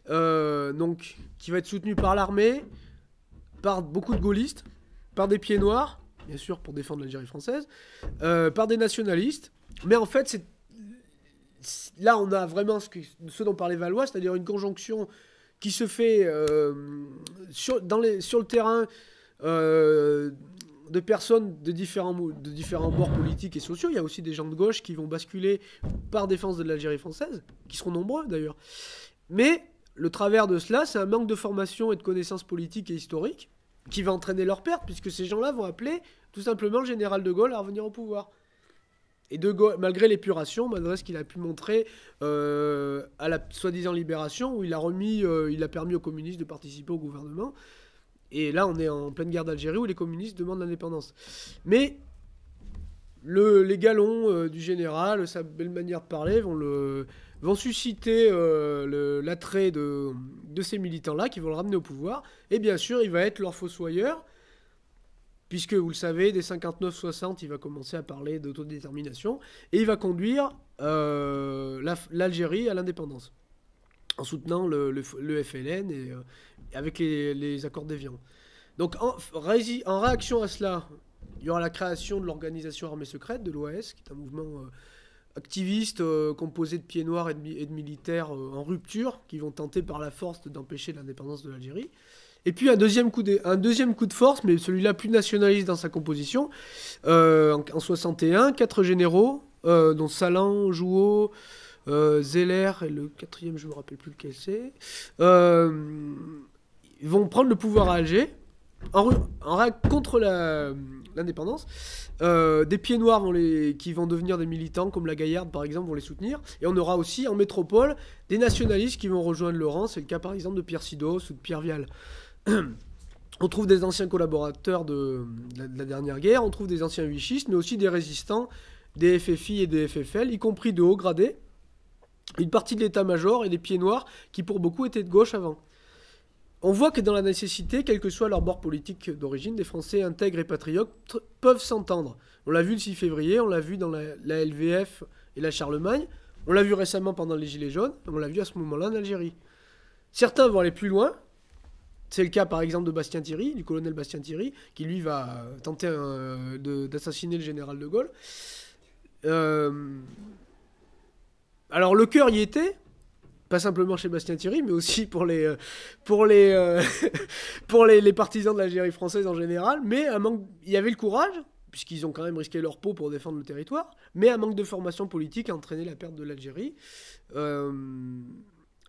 donc, qui va être soutenu par l'armée, par beaucoup de gaullistes, par des pieds noirs, bien sûr pour défendre l'Algérie française, par des nationalistes. Mais en fait, là on a vraiment ce dont parlait Valois, c'est-à-dire une conjonction qui se fait sur le terrain de personnes de différents bords politiques et sociaux. Il y a aussi des gens de gauche qui vont basculer par défense de l'Algérie française, qui seront nombreux d'ailleurs. Mais le travers de cela, c'est un manque de formation et de connaissances politiques et historiques qui va entraîner leur perte, puisque ces gens-là vont appeler tout simplement le général de Gaulle à revenir au pouvoir. Et de Gaulle, malgré l'épuration, malgré ce qu'il a pu montrer à la soi-disant libération, où il a permis aux communistes de participer au gouvernement. Et là, on est en pleine guerre d'Algérie où les communistes demandent l'indépendance. Mais les galons du général, sa belle manière de parler, vont susciter l'attrait de ces militants-là qui vont le ramener au pouvoir. Et bien sûr, il va être leur fossoyeur, puisque, vous le savez, dès 59-60, il va commencer à parler d'autodétermination. Et il va conduire l'Algérie à l'indépendance, en soutenant le FLN et avec les accords d'Évian. Donc, en réaction à cela, il y aura la création de l'organisation armée secrète, de l'OAS, qui est un mouvement activiste composé de pieds noirs et de militaires en rupture, qui vont tenter par la force d'empêcher l'indépendance de l'Algérie. Et puis un deuxième coup de force, mais celui-là plus nationaliste dans sa composition, en 61, 4 généraux, dont Salan, Jouot, Zeller, et le quatrième, je ne me rappelle plus lequel c'est, vont prendre le pouvoir à Alger, contre l'indépendance. Des pieds noirs qui vont devenir des militants, comme la Gaillarde par exemple, vont les soutenir. Et on aura aussi en métropole des nationalistes qui vont rejoindre Laurent. C'est le cas par exemple de Pierre Sidos ou de Pierre Vial. On trouve des anciens collaborateurs de la dernière guerre, on trouve des anciens vichistes, mais aussi des résistants, des FFI et des FFL, y compris de haut gradés, une partie de l'état-major et des pieds noirs qui pour beaucoup étaient de gauche avant. on voit que dans la nécessité, quel que soit leur bord politique d'origine, des Français intègres et patriotes peuvent s'entendre. On l'a vu le 6 février, on l'a vu dans la LVF et la Charlemagne, on l'a vu récemment pendant les Gilets jaunes, on l'a vu à ce moment-là en Algérie. Certains vont aller plus loin. C'est le cas par exemple de Bastien Thierry, du colonel Bastien Thierry, qui lui va tenter d'assassiner le général de Gaulle. Alors le cœur y était, pas simplement chez Bastien Thierry, mais aussi pour les partisans de l'Algérie française en général. Mais il y avait le courage, puisqu'ils ont quand même risqué leur peau pour défendre le territoire, mais un manque de formation politique a entraîné la perte de l'Algérie.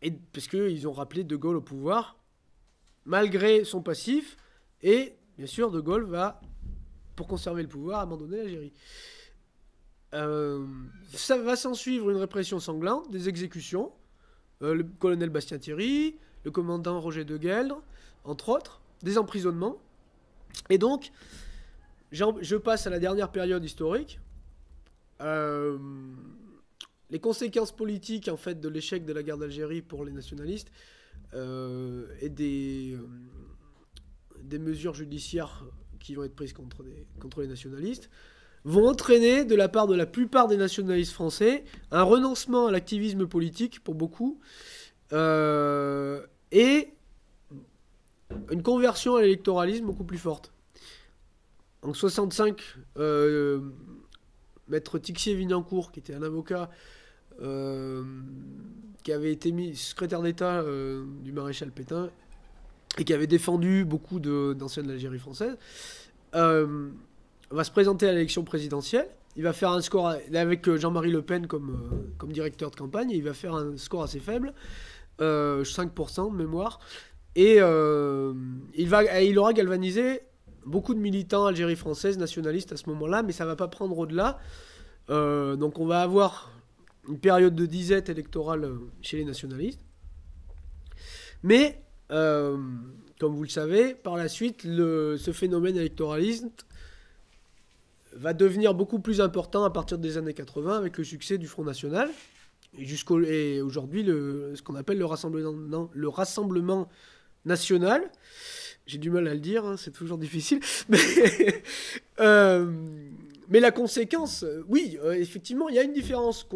Et parce qu'ils ont rappelé De Gaulle au pouvoir, malgré son passif, et bien sûr, De Gaulle va, pour conserver le pouvoir, abandonner l'Algérie. Ça va s'en suivre une répression sanglante, des exécutions, le colonel Bastien Thierry, le commandant Roger de Gueldre, entre autres, des emprisonnements. Et donc, je passe à la dernière période historique. Les conséquences politiques en fait de l'échec de la guerre d'Algérie pour les nationalistes et des mesures judiciaires qui vont être prises contre les nationalistes vont entraîner de la part de la plupart des nationalistes français un renoncement à l'activisme politique pour beaucoup et une conversion à l'électoralisme beaucoup plus forte. En 65, Maître Tixier-Vignancourt, qui était un avocat qui avait été mis secrétaire d'État du maréchal Pétain et qui avait défendu beaucoup d'anciens de l'Algérie française, va se présenter à l'élection présidentielle. Il va faire un score avec Jean-Marie Le Pen comme directeur de campagne, et il va faire un score assez faible, 5% de mémoire, et il aura galvanisé beaucoup de militants Algérie française, nationalistes à ce moment-là, mais ça ne va pas prendre au-delà. Donc on va avoir une période de disette électorale chez les nationalistes. Mais, comme vous le savez, par la suite, ce phénomène électoraliste va devenir beaucoup plus important à partir des années 80 avec le succès du Front National. Et aujourd'hui, ce qu'on appelle le Rassemblement National. J'ai du mal à le dire, hein, c'est toujours difficile. Mais la conséquence, oui, effectivement, il y a une différence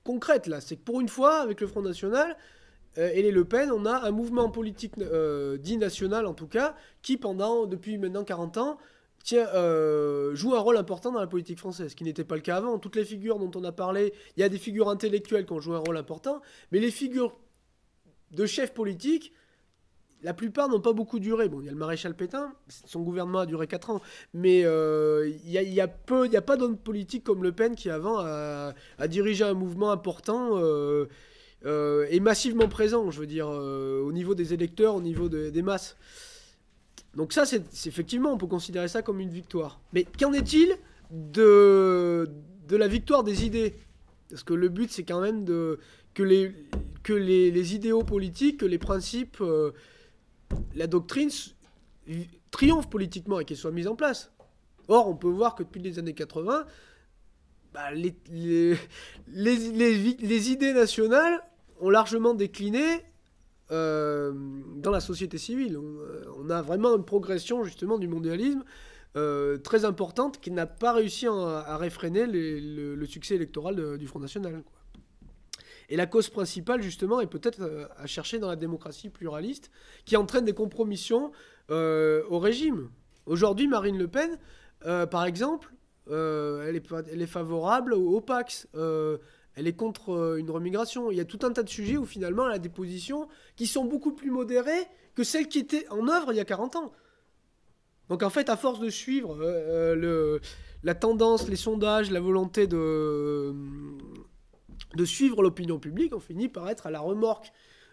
concrète là. C'est que pour une fois, avec le Front National et les Le Pen, on a un mouvement politique dit national en tout cas, qui depuis maintenant 40 ans, joue un rôle important dans la politique française, ce qui n'était pas le cas avant. Toutes les figures dont on a parlé, il y a des figures intellectuelles qui ont joué un rôle important, mais les figures de chefs politiques, la plupart n'ont pas beaucoup duré. Bon, il y a le maréchal Pétain, son gouvernement a duré 4 ans, mais il y a pas d'homme politique comme Le Pen qui avant a dirigé un mouvement important et massivement présent, je veux dire, au niveau des électeurs, au niveau des masses. Donc ça, c'est effectivement, on peut considérer ça comme une victoire. Mais qu'en est-il de la victoire des idées ? Parce que le but, c'est quand même que les idéaux politiques, que les principes, la doctrine triomphe politiquement et qu'elle soit mise en place. Or, on peut voir que depuis les années 80, les idées nationales ont largement décliné dans la société civile. On a vraiment une progression justement du mondialisme très importante qui n'a pas réussi à réfréner le succès électoral du Front National, quoi. Et la cause principale, justement, est peut-être à chercher dans la démocratie pluraliste qui entraîne des compromissions au régime. Aujourd'hui, Marine Le Pen, par exemple, elle est favorable au Pax. Elle est contre une remigration. Il y a tout un tas de sujets où finalement elle a des positions qui sont beaucoup plus modérées que celles qui étaient en œuvre il y a 40 ans. Donc en fait, à force de suivre la tendance, les sondages, la volonté de suivre l'opinion publique, on finit par être à la remorque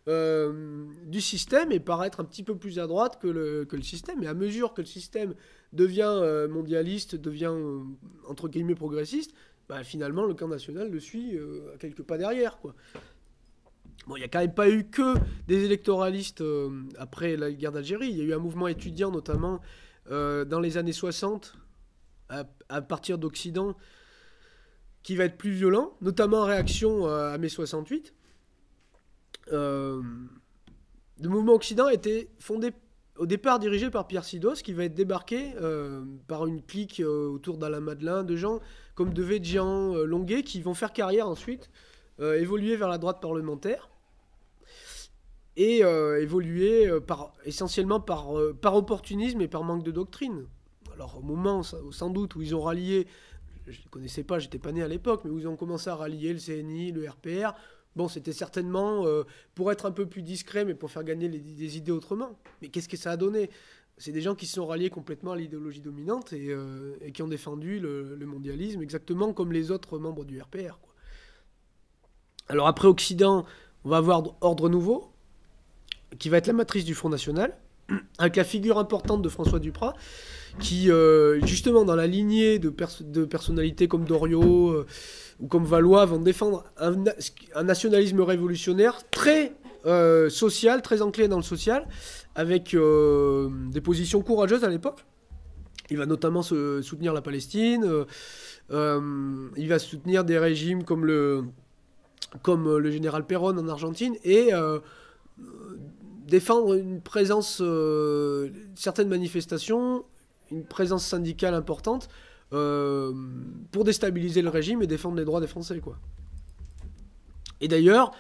du système et par être un petit peu plus à droite que le système. Et à mesure que le système devient mondialiste, devient entre guillemets progressiste, finalement le camp national le suit à quelques pas derrière, quoi. Bon, il n'y a quand même pas eu que des électoralistes après la guerre d'Algérie. Il y a eu un mouvement étudiant notamment dans les années 60 à partir d'Occident qui va être plus violent, notamment en réaction à mai 68. Le mouvement Occident était fondé au départ dirigé par Pierre Sidos, qui va être débarqué par une clique autour d'Alain Madelin, de gens comme Devedjian, Longuet, qui vont faire carrière ensuite, évoluer vers la droite parlementaire et évoluer essentiellement par opportunisme et par manque de doctrine. Alors au moment, sans doute, où ils ont rallié, je ne les connaissais pas, j'étais pas né à l'époque, mais où ils ont commencé à rallier le CNI, le RPR, bon, c'était certainement pour être un peu plus discret, mais pour faire gagner des idées autrement. Mais qu'est-ce que ça a donné? C'est des gens qui se sont ralliés complètement à l'idéologie dominante et qui ont défendu le mondialisme, exactement comme les autres membres du RPR, quoi. Alors après Occident, on va avoir Ordre Nouveau, qui va être la matrice du Front National, avec la figure importante de François Duprat, qui, justement, dans la lignée de personnalités comme Doriot ou comme Valois, vont défendre un nationalisme révolutionnaire très social, très ancré dans le social, avec des positions courageuses à l'époque. Il va notamment soutenir la Palestine, il va soutenir des régimes comme le général Perón en Argentine, et défendre une présence, certaines manifestations, une présence syndicale importante pour déstabiliser le régime et défendre les droits des Français, quoi. Et d'ailleurs,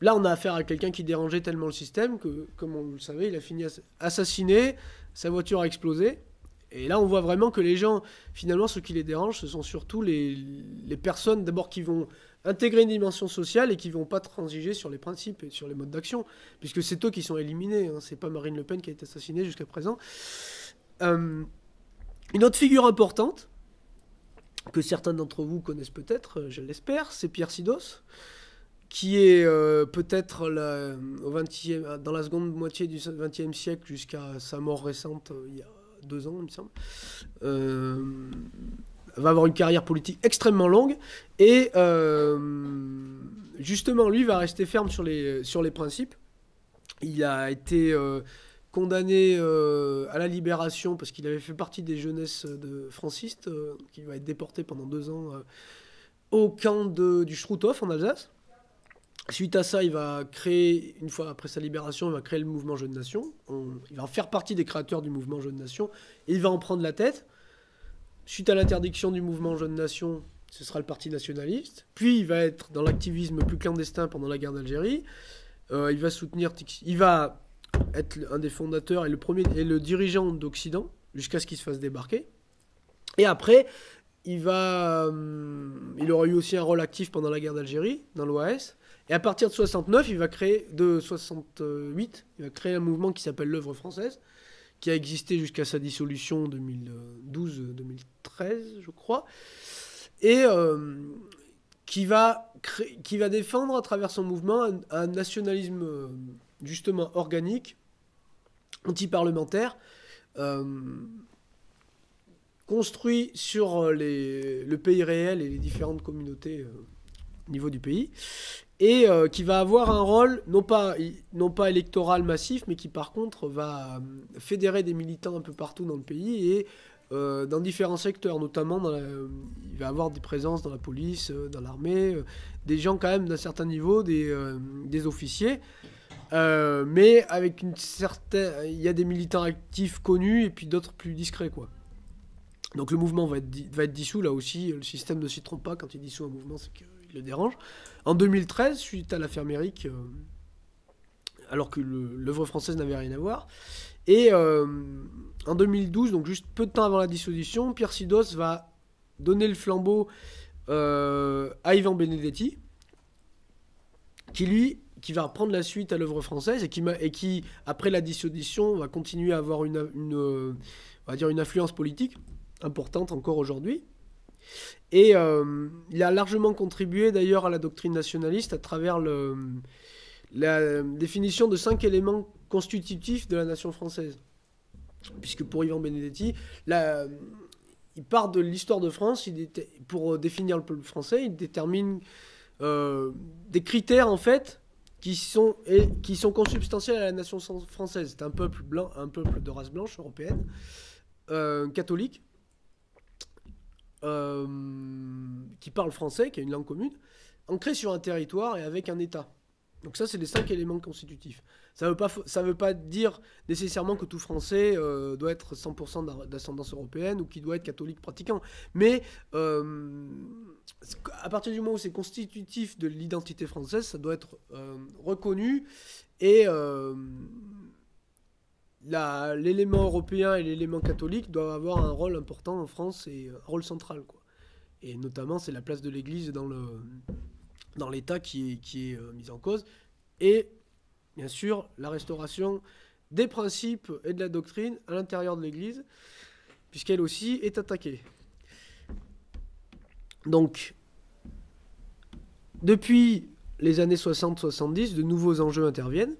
là, on a affaire à quelqu'un qui dérangeait tellement le système que, comme on le savait, il a fini assassiné, sa voiture a explosé. Et là, on voit vraiment que les gens, finalement, ce qui les dérange, ce sont surtout les personnes, d'abord, qui vont intégrer une dimension sociale et qui vont pas transiger sur les principes et sur les modes d'action, puisque c'est eux qui sont éliminés, hein. C'est pas Marine Le Pen qui a été assassinée jusqu'à présent. Une autre figure importante, que certains d'entre vous connaissent peut-être, je l'espère, c'est Pierre Sidos, qui est peut-être dans la seconde moitié du XXe siècle jusqu'à sa mort récente, il y a 2 ans, il me semble, va avoir une carrière politique extrêmement longue, et justement, lui va rester ferme sur les principes. Il a été condamné à la libération parce qu'il avait fait partie des jeunesses de francistes, qui va être déporté pendant 2 ans au camp du Struthof en Alsace. Suite à ça, il va créer, une fois après sa libération, il va créer le mouvement Jeunes Nation. Il va faire partie des créateurs du mouvement Jeunes Nation et il va en prendre la tête. Suite à l'interdiction du mouvement Jeunes Nation, ce sera le Parti nationaliste. Puis il va être dans l'activisme plus clandestin pendant la guerre d'Algérie. Il va être un des fondateurs et le dirigeant d'Occident jusqu'à ce qu'il se fasse débarquer. Et après, il aura eu aussi un rôle actif pendant la guerre d'Algérie dans l'OAS. Et à partir de 68, il va créer un mouvement qui s'appelle l'Œuvre française, qui a existé jusqu'à sa dissolution en 2012-2013, je crois, et qui va défendre à travers son mouvement un nationalisme justement organique, anti-parlementaire, construit sur le pays réel et les différentes communautés au niveau du pays, et qui va avoir un rôle non pas électoral massif, mais qui par contre va fédérer des militants un peu partout dans le pays et dans différents secteurs, notamment il va avoir des présences dans la police, dans l'armée, des gens quand même d'un certain niveau, des officiers, mais avec il y a des militants actifs connus et puis d'autres plus discrets, quoi. Donc le mouvement va être dissous, là aussi, le système ne s'y trompe pas quand il dissout un mouvement, c'est qu'il le dérange. En 2013, suite à l'affaire Méric, alors que l'œuvre française n'avait rien à voir, et en 2012, donc juste peu de temps avant la dissolution, Pierre Sidos va donner le flambeau à Ivan Benedetti, qui va prendre la suite à l'œuvre française et qui, après la dissolution, va continuer à avoir on va dire une influence politique importante encore aujourd'hui. Et il a largement contribué d'ailleurs à la doctrine nationaliste à travers la définition de 5 éléments constitutifs de la nation française. Puisque pour Ivan Benedetti, il part de l'histoire de France, pour définir le peuple français, il détermine des critères en fait qui sont consubstantiels à la nation française. C'est un peuple blanc, un peuple de race blanche européenne, catholique, qui parle français, qui a une langue commune, ancré sur un territoire et avec un État. Donc ça, c'est les 5 éléments constitutifs. Ça veut pas dire nécessairement que tout Français doit être 100% d'ascendance européenne ou qu'il doit être catholique pratiquant. Mais à partir du moment où c'est constitutif de l'identité française, ça doit être reconnu et l'élément européen et l'élément catholique doivent avoir un rôle important en France et un rôle central, quoi. Et notamment, c'est la place de l'Église dans l'État qui est mise en cause. Et bien sûr, la restauration des principes et de la doctrine à l'intérieur de l'Église, puisqu'elle aussi est attaquée. Donc, depuis les années 60-70, de nouveaux enjeux interviennent,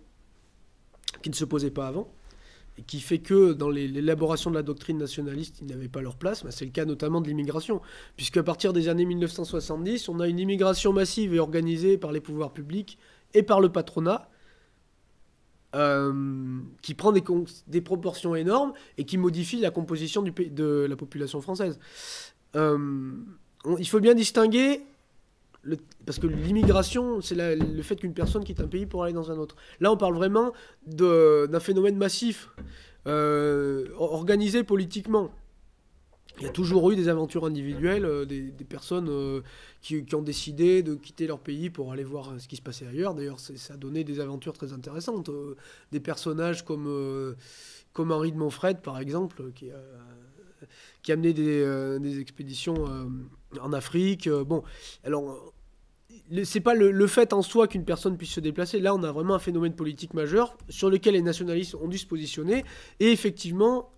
qui ne se posaient pas avant, et qui fait que dans l'élaboration de la doctrine nationaliste, ils n'avaient pas leur place. C'est le cas notamment de l'immigration, puisqu'à partir des années 1970, on a une immigration massive et organisée par les pouvoirs publics et par le patronat, qui prend des proportions énormes et qui modifie la composition de la population française. Il faut bien distinguer, parce que l'immigration, c'est le fait qu'une personne quitte un pays pour aller dans un autre. Là, on parle vraiment d'un phénomène massif, organisé politiquement. Il y a toujours eu des aventures individuelles, des personnes qui ont décidé de quitter leur pays pour aller voir ce qui se passait ailleurs. D'ailleurs, ça a donné des aventures très intéressantes. Des personnages comme Henri de Montfred, par exemple, qui a amené des expéditions en Afrique. Bon, alors, c'est pas le fait en soi qu'une personne puisse se déplacer. Là, on a vraiment un phénomène politique majeur sur lequel les nationalistes ont dû se positionner. Et effectivement,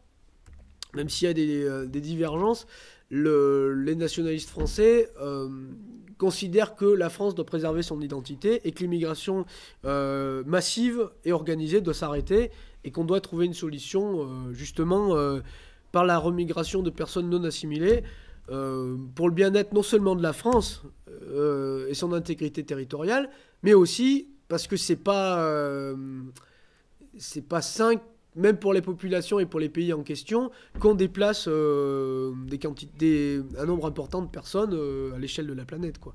même s'il y a des divergences, les nationalistes français considèrent que la France doit préserver son identité et que l'immigration massive et organisée doit s'arrêter et qu'on doit trouver une solution justement par la remigration de personnes non assimilées pour le bien-être non seulement de la France et son intégrité territoriale, mais aussi parce que c'est pas sain, même pour les populations et pour les pays en question, qu'on déplace un nombre important de personnes à l'échelle de la planète, quoi.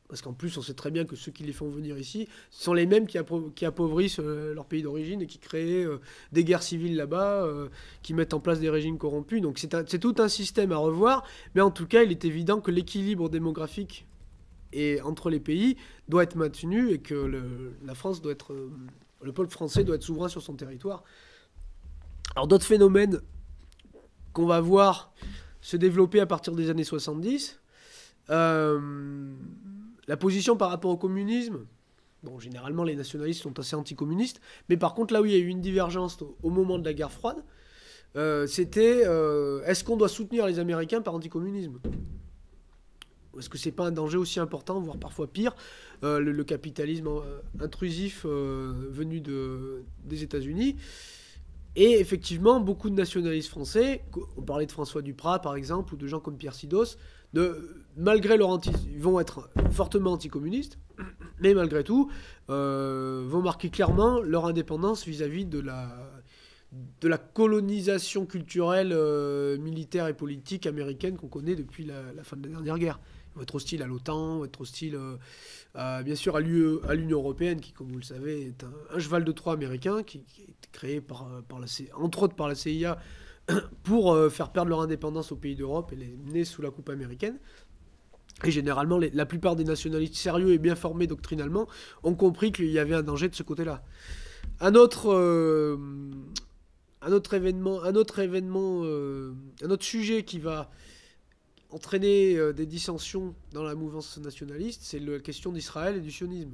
Parce qu'en plus, on sait très bien que ceux qui les font venir ici sont les mêmes qui appauvrissent leur pays d'origine et qui créent des guerres civiles là-bas, qui mettent en place des régimes corrompus. Donc c'est tout un système à revoir. Mais en tout cas, il est évident que l'équilibre démographique entre les pays doit être maintenu et que la France doit être... le peuple français doit être souverain sur son territoire. Alors d'autres phénomènes qu'on va voir se développer à partir des années 70, la position par rapport au communisme. Bon, généralement les nationalistes sont assez anticommunistes, mais par contre là où il y a eu une divergence au moment de la guerre froide, c'était est-ce qu'on doit soutenir les Américains par anticommunisme ? Est-ce que c'est pas un danger aussi important, voire parfois pire, le capitalisme intrusif venu des États-Unis? Et effectivement, beaucoup de nationalistes français, on parlait de François Duprat par exemple, ou de gens comme Pierre Sidos, malgré ils vont être fortement anticommunistes, mais malgré tout, vont marquer clairement leur indépendance vis-à-vis de la colonisation culturelle, militaire et politique américaine qu'on connaît depuis la fin de la dernière guerre. Ils vont être hostiles à l'OTAN, vont être hostiles bien sûr à l'Union européenne, qui, comme vous le savez, est un cheval de Troie américain, qui est créé entre autres par la CIA pour faire perdre leur indépendance aux pays d'Europe et les mener sous la coupe américaine. Et généralement, la plupart des nationalistes sérieux et bien formés doctrinalement ont compris qu'il y avait un danger de ce côté-là. Un autre sujet qui va entraîner des dissensions dans la mouvance nationaliste, c'est la question d'Israël et du sionisme.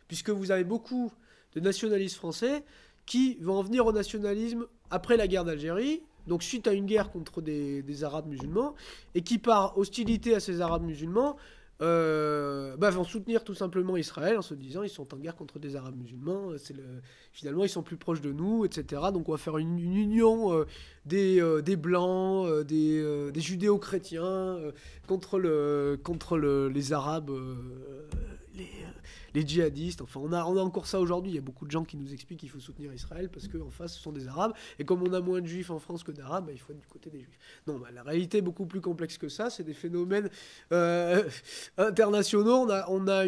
Puisque vous avez beaucoup de nationalistes français qui vont en venir au nationalisme après la guerre d'Algérie, donc suite à une guerre contre des Arabes musulmans, et qui, par hostilité à ces Arabes musulmans, vont soutenir tout simplement Israël en se disant ils sont en guerre contre des Arabes musulmans, finalement ils sont plus proches de nous, etc. Donc on va faire une union des Blancs, des Judéo-chrétiens contre les Arabes, les djihadistes. Enfin, on a encore ça aujourd'hui. Il y a beaucoup de gens qui nous expliquent qu'il faut soutenir Israël parce qu'en face, ce sont des Arabes. Et comme on a moins de Juifs en France que d'Arabes, bah, il faut être du côté des Juifs. Non, bah, la réalité est beaucoup plus complexe que ça. C'est des phénomènes internationaux. On a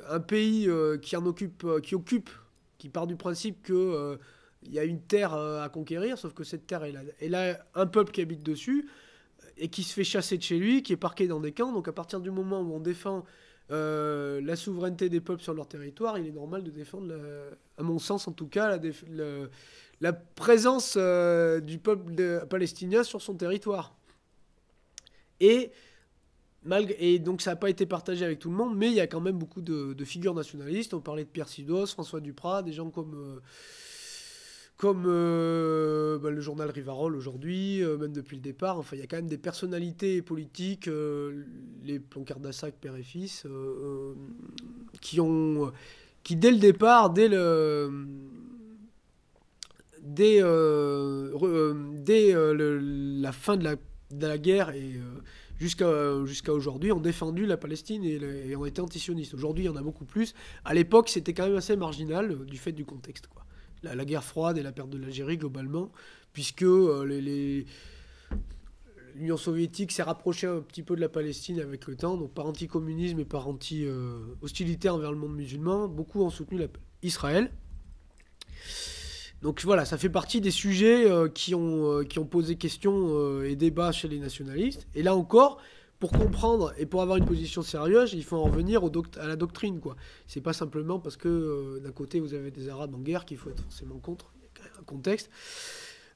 un pays qui part du principe que il y a une terre à conquérir, sauf que cette terre, elle a un peuple qui habite dessus et qui se fait chasser de chez lui, qui est parqué dans des camps. Donc à partir du moment où on défend la souveraineté des peuples sur leur territoire, il est normal de défendre, à mon sens en tout cas, la présence du peuple palestinien sur son territoire. Et donc ça n'a pas été partagé avec tout le monde, mais il y a quand même beaucoup de figures nationalistes. On parlait de Pierre Sidos, François Duprat, des gens comme le journal Rivarol aujourd'hui, même depuis le départ. Enfin, il y a quand même des personnalités politiques, les Ploncard-Dassac, père et fils, qui dès le départ, dès la fin de la guerre et jusqu'à aujourd'hui, ont défendu la Palestine et ont été antisionistes. Aujourd'hui, il y en a beaucoup plus. À l'époque, c'était quand même assez marginal du fait du contexte, quoi. La guerre froide et la perte de l'Algérie globalement, puisque l'Union soviétique s'est rapprochée un petit peu de la Palestine avec le temps, donc par anticommunisme et par hostilité envers le monde musulman. Beaucoup ont soutenu Israël. Donc voilà, ça fait partie des sujets qui ont posé questions et débats chez les nationalistes. Et là encore, pour comprendre et pour avoir une position sérieuse, il faut en revenir à la doctrine, quoi. C'est pas simplement parce que d'un côté vous avez des Arabes en guerre qu'il faut être forcément contre. Il y a quand même un contexte.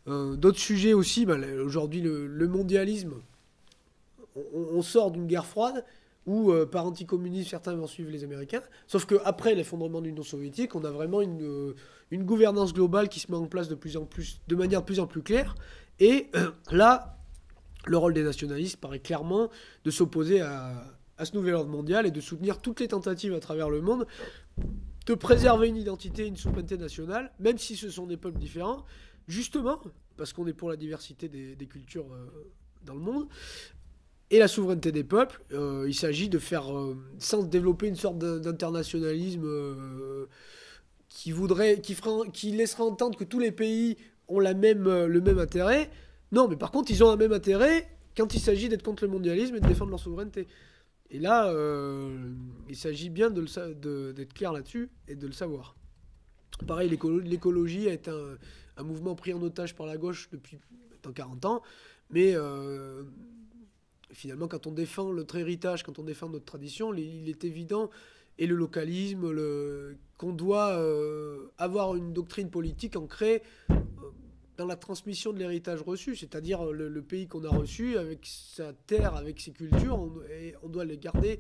D'autres sujets aussi, aujourd'hui le mondialisme. On sort d'une guerre froide où par anticommunisme certains vont suivre les Américains. Sauf qu'après l'effondrement de l'Union soviétique, on a vraiment une gouvernance globale qui se met en place de manière de plus en plus claire. Et là, le rôle des nationalistes paraît clairement de s'opposer à ce nouvel ordre mondial et de soutenir toutes les tentatives à travers le monde de préserver une identité, une souveraineté nationale, même si ce sont des peuples différents, justement, parce qu'on est pour la diversité des cultures dans le monde, et la souveraineté des peuples. Il s'agit de faire, sans développer une sorte d'internationalisme qui laisserait entendre que tous les pays ont le même intérêt. Non, mais par contre, ils ont un même intérêt quand il s'agit d'être contre le mondialisme et de défendre leur souveraineté. Et là, il s'agit bien d'être clair là-dessus et de le savoir. Pareil, l'écologie a été un mouvement pris en otage par la gauche depuis maintenant 40 ans, mais finalement, quand on défend notre héritage, quand on défend notre tradition, il est évident, et le localisme, qu'on doit avoir une doctrine politique ancrée dans la transmission de l'héritage reçu, c'est-à-dire le pays qu'on a reçu, avec sa terre, avec ses cultures, on doit les garder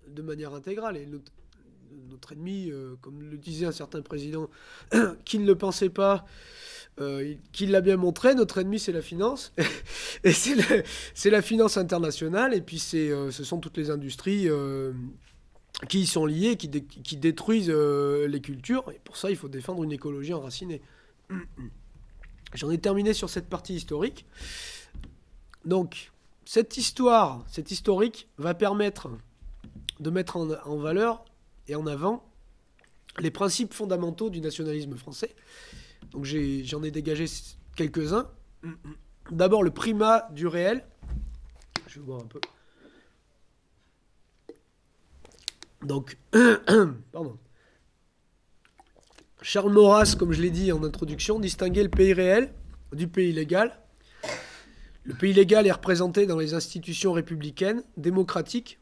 de manière intégrale. Et notre ennemi, comme le disait un certain président, qui ne le pensait pas, qui l'a bien montré, notre ennemi c'est la finance, et c'est la finance internationale, et puis ce sont toutes les industries qui y sont liées, qui détruisent les cultures, et pour ça il faut défendre une écologie enracinée. J'en ai terminé sur cette partie historique. Donc, cette historique, va permettre de mettre en valeur et en avant les principes fondamentaux du nationalisme français. Donc, j'en ai dégagé quelques-uns. D'abord, le primat du réel. Je vais boire un peu. Donc, pardon. Charles Maurras, comme je l'ai dit en introduction, distinguait le pays réel du pays légal. Le pays légal est représenté dans les institutions républicaines, démocratiques.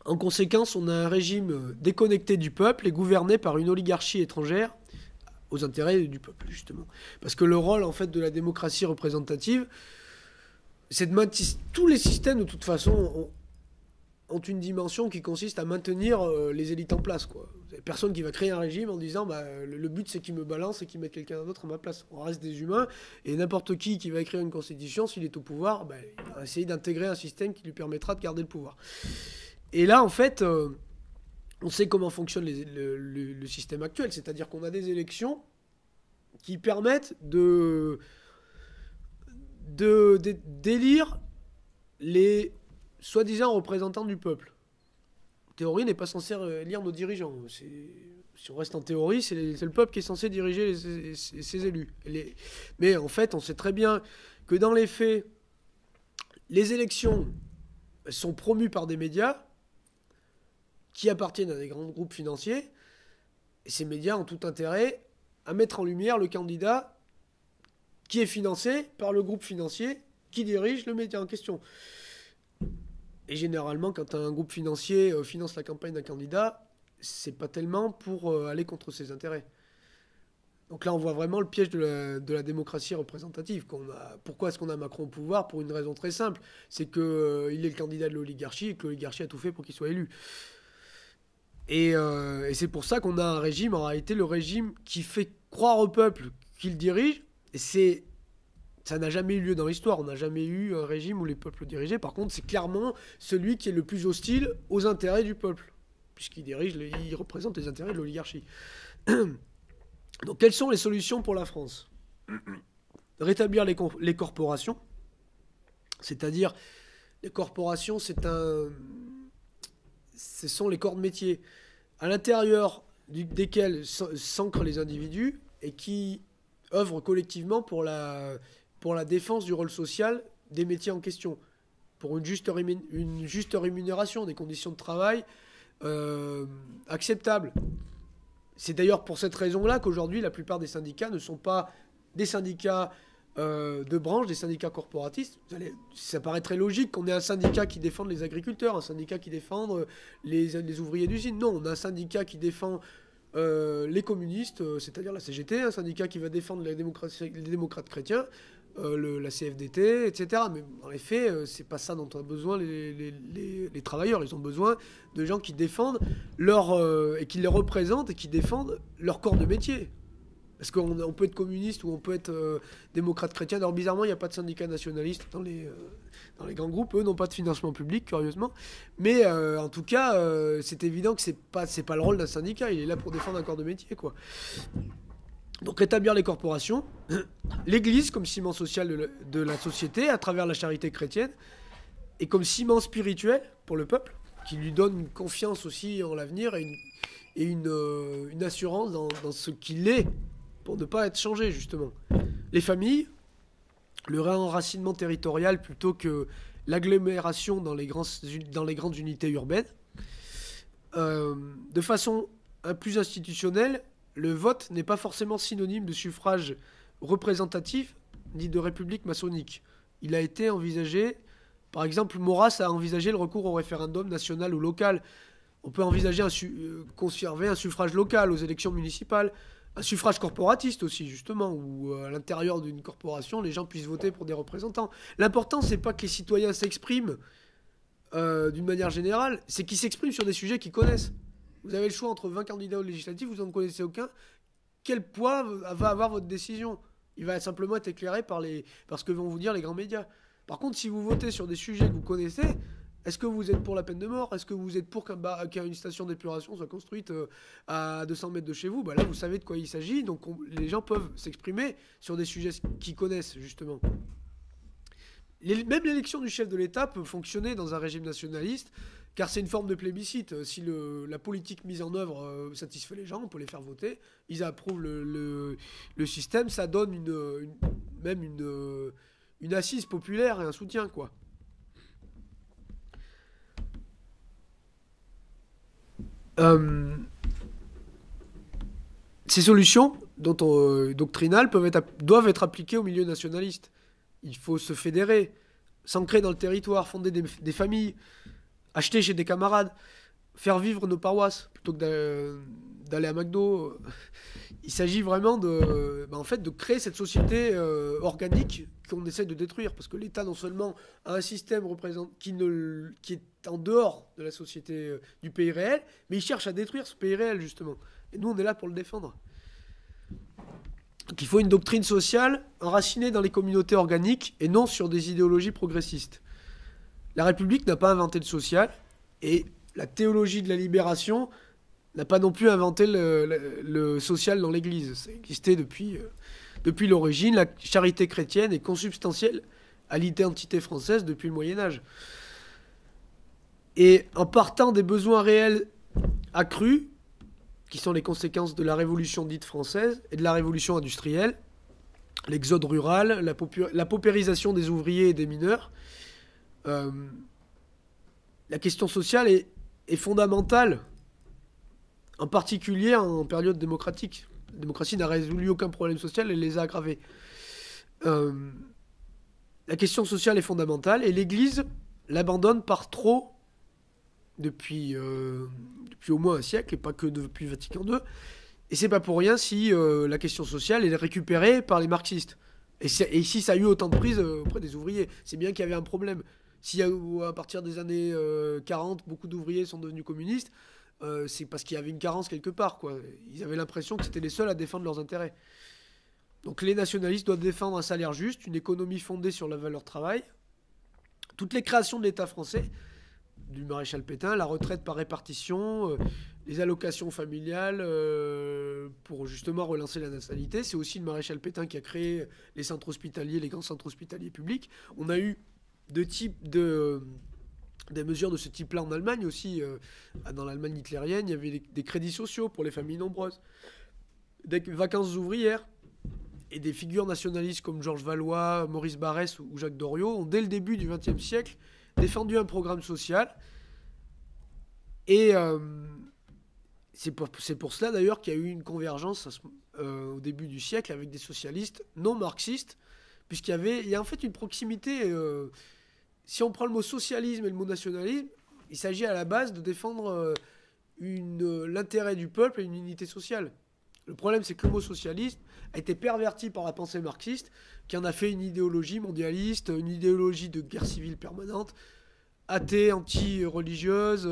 En conséquence, on a un régime déconnecté du peuple et gouverné par une oligarchie étrangère aux intérêts du peuple, justement. Parce que le rôle, en fait, de la démocratie représentative, c'est de maintenir... Tous les systèmes, de toute façon, ont une dimension qui consiste à maintenir les élites en place, quoi. Personne qui va créer un régime en disant le but c'est qu'il me balance et qu'il mette quelqu'un d'autre à ma place. On reste des humains, et n'importe qui va écrire une constitution, s'il est au pouvoir, il va essayer d'intégrer un système qui lui permettra de garder le pouvoir. Et là, en fait, on sait comment fonctionne le système actuel, c'est-à-dire qu'on a des élections qui permettent d'élire les soi-disant représentants du peuple. théorie, n'est pas censé élire nos dirigeants. Si on reste en théorie, c'est le peuple qui est censé diriger ses élus. Mais en fait, on sait très bien que dans les faits, les élections sont promues par des médias qui appartiennent à des grands groupes financiers. Et ces médias ont tout intérêt à mettre en lumière le candidat qui est financé par le groupe financier qui dirige le média en question. Et généralement, quand un groupe financier finance la campagne d'un candidat, c'est pas tellement pour aller contre ses intérêts. Donc là, on voit vraiment le piège de la démocratie représentative. Pourquoi est-ce qu'on a Macron au pouvoir? Pour une raison très simple. C'est qu'il est le candidat de l'oligarchie et que l'oligarchie a tout fait pour qu'il soit élu. Et c'est pour ça qu'on a un régime, en réalité, le régime qui fait croire au peuple qu'il dirige. Et ça n'a jamais eu lieu dans l'histoire. On n'a jamais eu un régime où les peuples dirigeaient. Par contre, c'est clairement celui qui est le plus hostile aux intérêts du peuple, puisqu'il il représente les intérêts de l'oligarchie. Donc, quelles sont les solutions pour la France? Rétablir les corporations. C'est-à-dire, les corporations, ce sont les corps de métier à l'intérieur desquels s'ancrent les individus et qui œuvrent collectivement pour la défense du rôle social des métiers en question, pour une juste rémunération, des conditions de travail acceptables. C'est d'ailleurs pour cette raison-là qu'aujourd'hui, la plupart des syndicats ne sont pas des syndicats de branche, des syndicats corporatistes. Ça paraît très logique qu'on ait un syndicat qui défende les agriculteurs, un syndicat qui défende les ouvriers d'usine. Non, on a un syndicat qui défend les communistes, c'est-à-dire la CGT, un syndicat qui va défendre les démocrates chrétiens, la CFDT, etc. Mais en effet, c'est pas ça dont ont besoin les travailleurs. Ils ont besoin de gens qui défendent et qui les représentent et qui défendent leur corps de métier. Parce qu'on peut être communiste ou on peut être démocrate chrétien. Alors bizarrement, il n'y a pas de syndicats nationalistes dans les grands groupes. Eux n'ont pas de financement public, curieusement. Mais en tout cas, c'est évident que c'est pas le rôle d'un syndicat. Il est là pour défendre un corps de métier, quoi. Donc rétablir les corporations, l'Église comme ciment social de la société à travers la charité chrétienne et comme ciment spirituel pour le peuple, qui lui donne une confiance aussi en l'avenir et une assurance dans ce qu'il est, pour ne pas être changé, justement. Les familles, le réenracinement territorial plutôt que l'agglomération dans les grandes unités urbaines. De façon plus institutionnelle, le vote n'est pas forcément synonyme de suffrage représentatif ni de république maçonnique. Il a été envisagé, par exemple, Maurras a envisagé le recours au référendum national ou local. On peut envisager conserver un suffrage local aux élections municipales, un suffrage corporatiste aussi, justement, où à l'intérieur d'une corporation, les gens puissent voter pour des représentants. L'important, c'est pas que les citoyens s'expriment d'une manière générale, c'est qu'ils s'expriment sur des sujets qu'ils connaissent. Vous avez le choix entre 20 candidats aux législatives, vous n'en connaissez aucun. Quel poids va avoir votre décision? Il va simplement être éclairé par ce que vont vous dire les grands médias. Par contre, si vous votez sur des sujets que vous connaissez, est-ce que vous êtes pour la peine de mort? Est-ce que vous êtes pour qu'une station d'épuration soit construite à 200 mètres de chez vous? Là, vous savez de quoi il s'agit. Donc, les gens peuvent s'exprimer sur des sujets qu'ils connaissent, justement. Même l'élection du chef de l'État peut fonctionner dans un régime nationaliste, car c'est une forme de plébiscite. Si la politique mise en œuvre satisfait les gens, on peut les faire voter. Ils approuvent le système. Ça donne même une assise populaire et un soutien, quoi. Ces solutions doctrinales doivent être appliquées au milieu nationaliste. Il faut se fédérer, s'ancrer dans le territoire, fonder des familles, acheter chez des camarades, faire vivre nos paroisses plutôt que d'aller à McDo. Il s'agit vraiment de créer cette société organique qu'on essaie de détruire. Parce que l'État, non seulement a un système qui est en dehors de la société du pays réel, mais il cherche à détruire ce pays réel, justement. Et nous, on est là pour le défendre. Donc il faut une doctrine sociale enracinée dans les communautés organiques et non sur des idéologies progressistes. La République n'a pas inventé le social et la théologie de la libération n'a pas non plus inventé le social dans l'Église. Ça existait depuis l'origine. La charité chrétienne est consubstantielle à l'identité française depuis le Moyen-Âge. Et en partant des besoins réels accrus, qui sont les conséquences de la révolution dite française et de la révolution industrielle, l'exode rural, la paupérisation des ouvriers et des mineurs, euh, la question sociale est fondamentale, en particulier en période démocratique. La démocratie n'a résolu aucun problème social et les a aggravés. Euh, la question sociale est fondamentale et l'Église l'abandonne par trop depuis au moins un siècle, et pas que depuis Vatican II. Et c'est pas pour rien si la question sociale est récupérée par les marxistes. Et si ça a eu autant de prise auprès des ouvriers, c'est bien qu'il y avait un problème. Si à partir des années 40, beaucoup d'ouvriers sont devenus communistes, c'est parce qu'il y avait une carence quelque part, quoi. Ils avaient l'impression que c'était les seuls à défendre leurs intérêts. Donc les nationalistes doivent défendre un salaire juste, une économie fondée sur la valeur travail. Toutes les créations de l'État français, du maréchal Pétain, la retraite par répartition, les allocations familiales pour justement relancer la natalité. C'est aussi le maréchal Pétain qui a créé les centres hospitaliers, les grands centres hospitaliers publics. On a eu des mesures de ce type-là en Allemagne aussi. Dans l'Allemagne hitlérienne, il y avait des crédits sociaux pour les familles nombreuses, des vacances ouvrières. Et des figures nationalistes comme Georges Valois, Maurice Barrès ou Jacques Doriot ont, dès le début du XXe siècle, défendu un programme social. Et c'est pour cela d'ailleurs qu'il y a eu une convergence au début du siècle avec des socialistes non marxistes, puisqu'il y a en fait une proximité. Si on prend le mot socialisme et le mot nationalisme, il s'agit à la base de défendre l'intérêt du peuple et une unité sociale. Le problème, c'est que le mot socialiste a été perverti par la pensée marxiste, qui en a fait une idéologie mondialiste, une idéologie de guerre civile permanente, athée, anti-religieuse,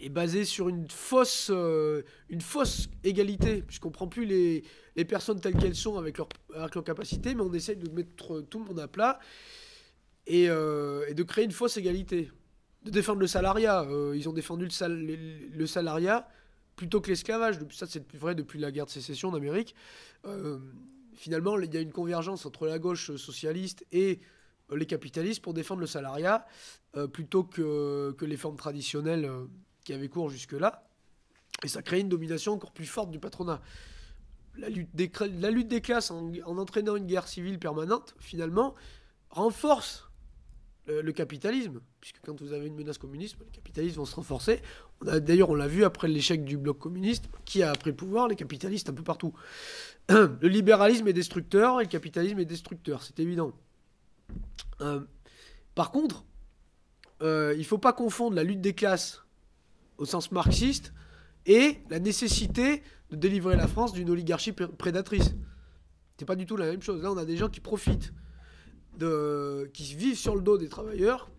et basée sur une fausse égalité, puisqu'on ne prend plus les personnes telles qu'elles sont avec leur capacité, mais on essaye de mettre tout le monde à plat et de créer une fausse égalité. De défendre le salariat. Ils ont défendu le salariat plutôt que l'esclavage. Ça, c'est vrai depuis la guerre de sécession d'Amérique. Finalement, il y a une convergence entre la gauche socialiste et les capitalistes pour défendre le salariat plutôt que les formes traditionnelles qui avaient cours jusque-là. Et ça crée une domination encore plus forte du patronat. La lutte des classes en entraînant une guerre civile permanente, finalement, renforce le capitalisme, puisque quand vous avez une menace communiste, les capitalistes vont se renforcer. D'ailleurs, on l'a vu après l'échec du bloc communiste, qui a pris le pouvoir, les capitalistes un peu partout. Le libéralisme est destructeur et le capitalisme est destructeur, c'est évident. Par contre, il ne faut pas confondre la lutte des classes au sens marxiste et la nécessité de délivrer la France d'une oligarchie prédatrice. C'est pas du tout la même chose. Là, on a des gens qui profitent, qui vivent sur le dos des travailleurs,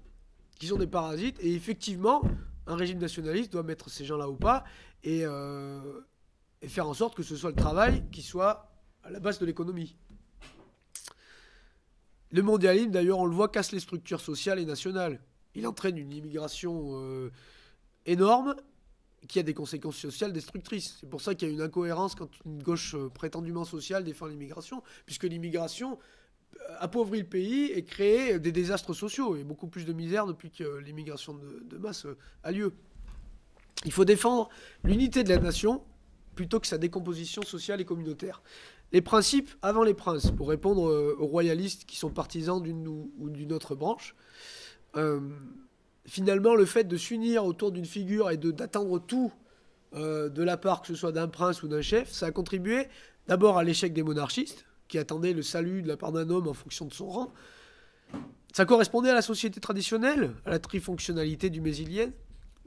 qui sont des parasites, et effectivement, un régime nationaliste doit mettre ces gens-là au pas et faire en sorte que ce soit le travail qui soit à la base de l'économie. Le mondialisme, d'ailleurs, on le voit, casse les structures sociales et nationales. Il entraîne une immigration énorme qui a des conséquences sociales destructrices. C'est pour ça qu'il y a une incohérence quand une gauche prétendument sociale défend l'immigration, puisque l'immigration appauvrit le pays et crée des désastres sociaux et beaucoup plus de misère depuis que l'immigration de masse a lieu. Il faut défendre l'unité de la nation plutôt que sa décomposition sociale et communautaire. Les principes avant les princes, pour répondre aux royalistes qui sont partisans d'une ou d'une autre branche. Finalement, le fait de s'unir autour d'une figure et d'attendre tout de la part, que ce soit d'un prince ou d'un chef, ça a contribué d'abord à l'échec des monarchistes, qui attendaient le salut de la part d'un homme en fonction de son rang. Ça correspondait à la société traditionnelle, à la trifonctionnalité du mésilienne.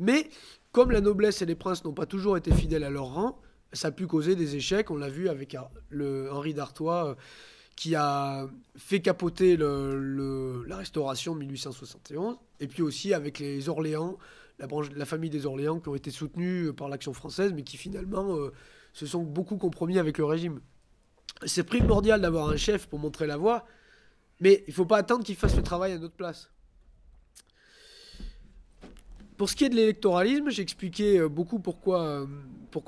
Mais comme la noblesse et les princes n'ont pas toujours été fidèles à leur rang, ça a pu causer des échecs. On l'a vu avec Henri d'Artois, qui a fait capoter la Restauration de 1871, et puis aussi avec les Orléans, la famille des Orléans, qui ont été soutenus par l'Action française, mais qui finalement se sont beaucoup compromis avec le régime. C'est primordial d'avoir un chef pour montrer la voie, mais il ne faut pas attendre qu'il fasse le travail à notre place. Pour ce qui est de l'électoralisme, j'ai expliqué beaucoup pourquoi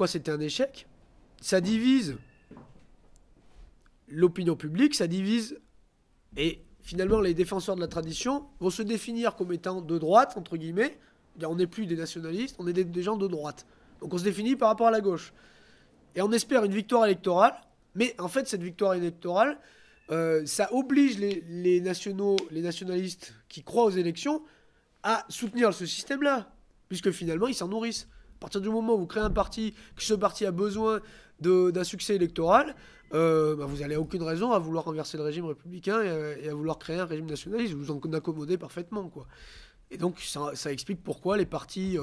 c'était un échec. Ça divise l'opinion publique, ça divise, et finalement, les défenseurs de la tradition vont se définir comme étant de droite, entre guillemets. On n'est plus des nationalistes, on est des gens de droite. Donc on se définit par rapport à la gauche. Et on espère une victoire électorale, mais en fait, cette victoire électorale, ça oblige les nationalistes qui croient aux élections à soutenir ce système-là, puisque finalement, ils s'en nourrissent. À partir du moment où vous créez un parti, que ce parti a besoin d'un succès électoral, vous n'avez aucune raison à vouloir renverser le régime républicain et à vouloir créer un régime nationaliste. Vous en accommodez parfaitement, quoi. Et donc, ça explique pourquoi les partis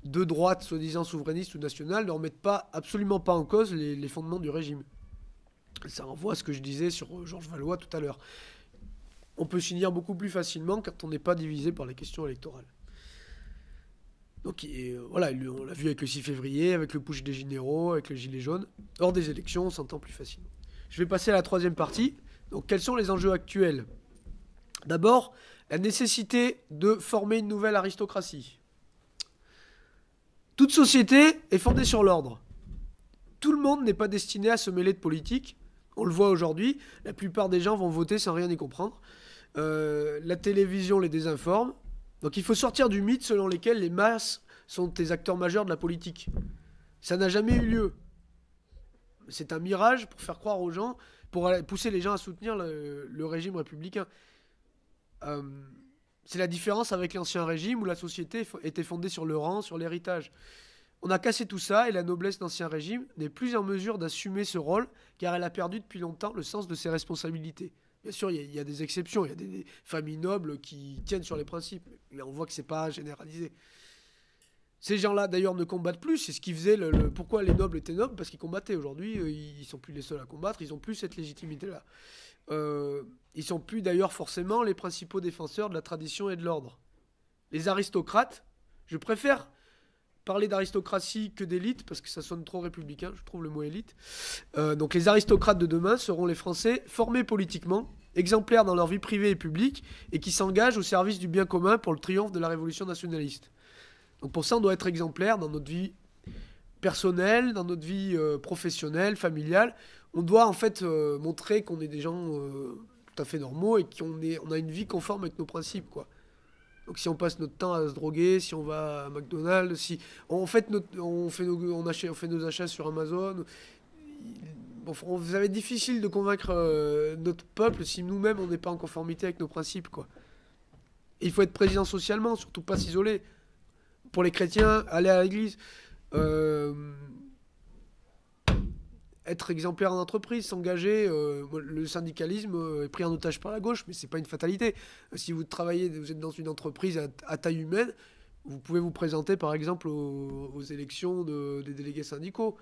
de droite, soi-disant souverainistes ou nationales, ne remettent absolument pas en cause les fondements du régime. Ça renvoie à ce que je disais sur Georges Valois tout à l'heure. On peut s'unir beaucoup plus facilement quand on n'est pas divisé par les questions électorales. Donc voilà, on l'a vu avec le 6 février, avec le push des généraux, avec le gilet jaune. Hors des élections, on s'entend plus facilement. Je vais passer à la troisième partie. Donc quels sont les enjeux actuels ? D'abord, la nécessité de former une nouvelle aristocratie. Toute société est fondée sur l'ordre. Tout le monde n'est pas destiné à se mêler de politique. On le voit aujourd'hui, la plupart des gens vont voter sans rien y comprendre. La télévision les désinforme. Donc il faut sortir du mythe selon lequel les masses sont des acteurs majeurs de la politique. Ça n'a jamais eu lieu. C'est un mirage pour faire croire aux gens, pour pousser les gens à soutenir le régime républicain. C'est la différence avec l'ancien régime où la société était fondée sur le rang, sur l'héritage. On a cassé tout ça et la noblesse d'Ancien Régime n'est plus en mesure d'assumer ce rôle car elle a perdu depuis longtemps le sens de ses responsabilités. Bien sûr, il y a des exceptions, il y a des familles nobles qui tiennent sur les principes, mais on voit que c'est pas généralisé. Ces gens-là, d'ailleurs, ne combattent plus. C'est ce qui faisait pourquoi les nobles étaient nobles, parce qu'ils combattaient. Aujourd'hui, ils sont plus les seuls à combattre. Ils ont plus cette légitimité-là. Ils sont plus, d'ailleurs, forcément les principaux défenseurs de la tradition et de l'ordre. Les aristocrates, je préfère parler d'aristocratie que d'élite, parce que ça sonne trop républicain, je trouve le mot élite. Donc les aristocrates de demain seront les Français formés politiquement, exemplaires dans leur vie privée et publique, et qui s'engagent au service du bien commun pour le triomphe de la révolution nationaliste. Donc pour ça, on doit être exemplaire dans notre vie personnelle, dans notre vie professionnelle, familiale. On doit en fait montrer qu'on est des gens tout à fait normaux et qu'on a une vie conforme avec nos principes, quoi. Donc si on passe notre temps à se droguer, si on va à McDonald's, si on fait nos achats sur Amazon, bon, ça va être difficile de convaincre notre peuple si nous-mêmes on n'est pas en conformité avec nos principes, quoi. Et il faut être présent socialement, surtout pas s'isoler. Pour les chrétiens, aller à l'église, être exemplaire en entreprise, s'engager. Le syndicalisme est pris en otage par la gauche, mais c'est pas une fatalité. Si vous êtes dans une entreprise à taille humaine, vous pouvez vous présenter par exemple aux élections des délégués syndicaux,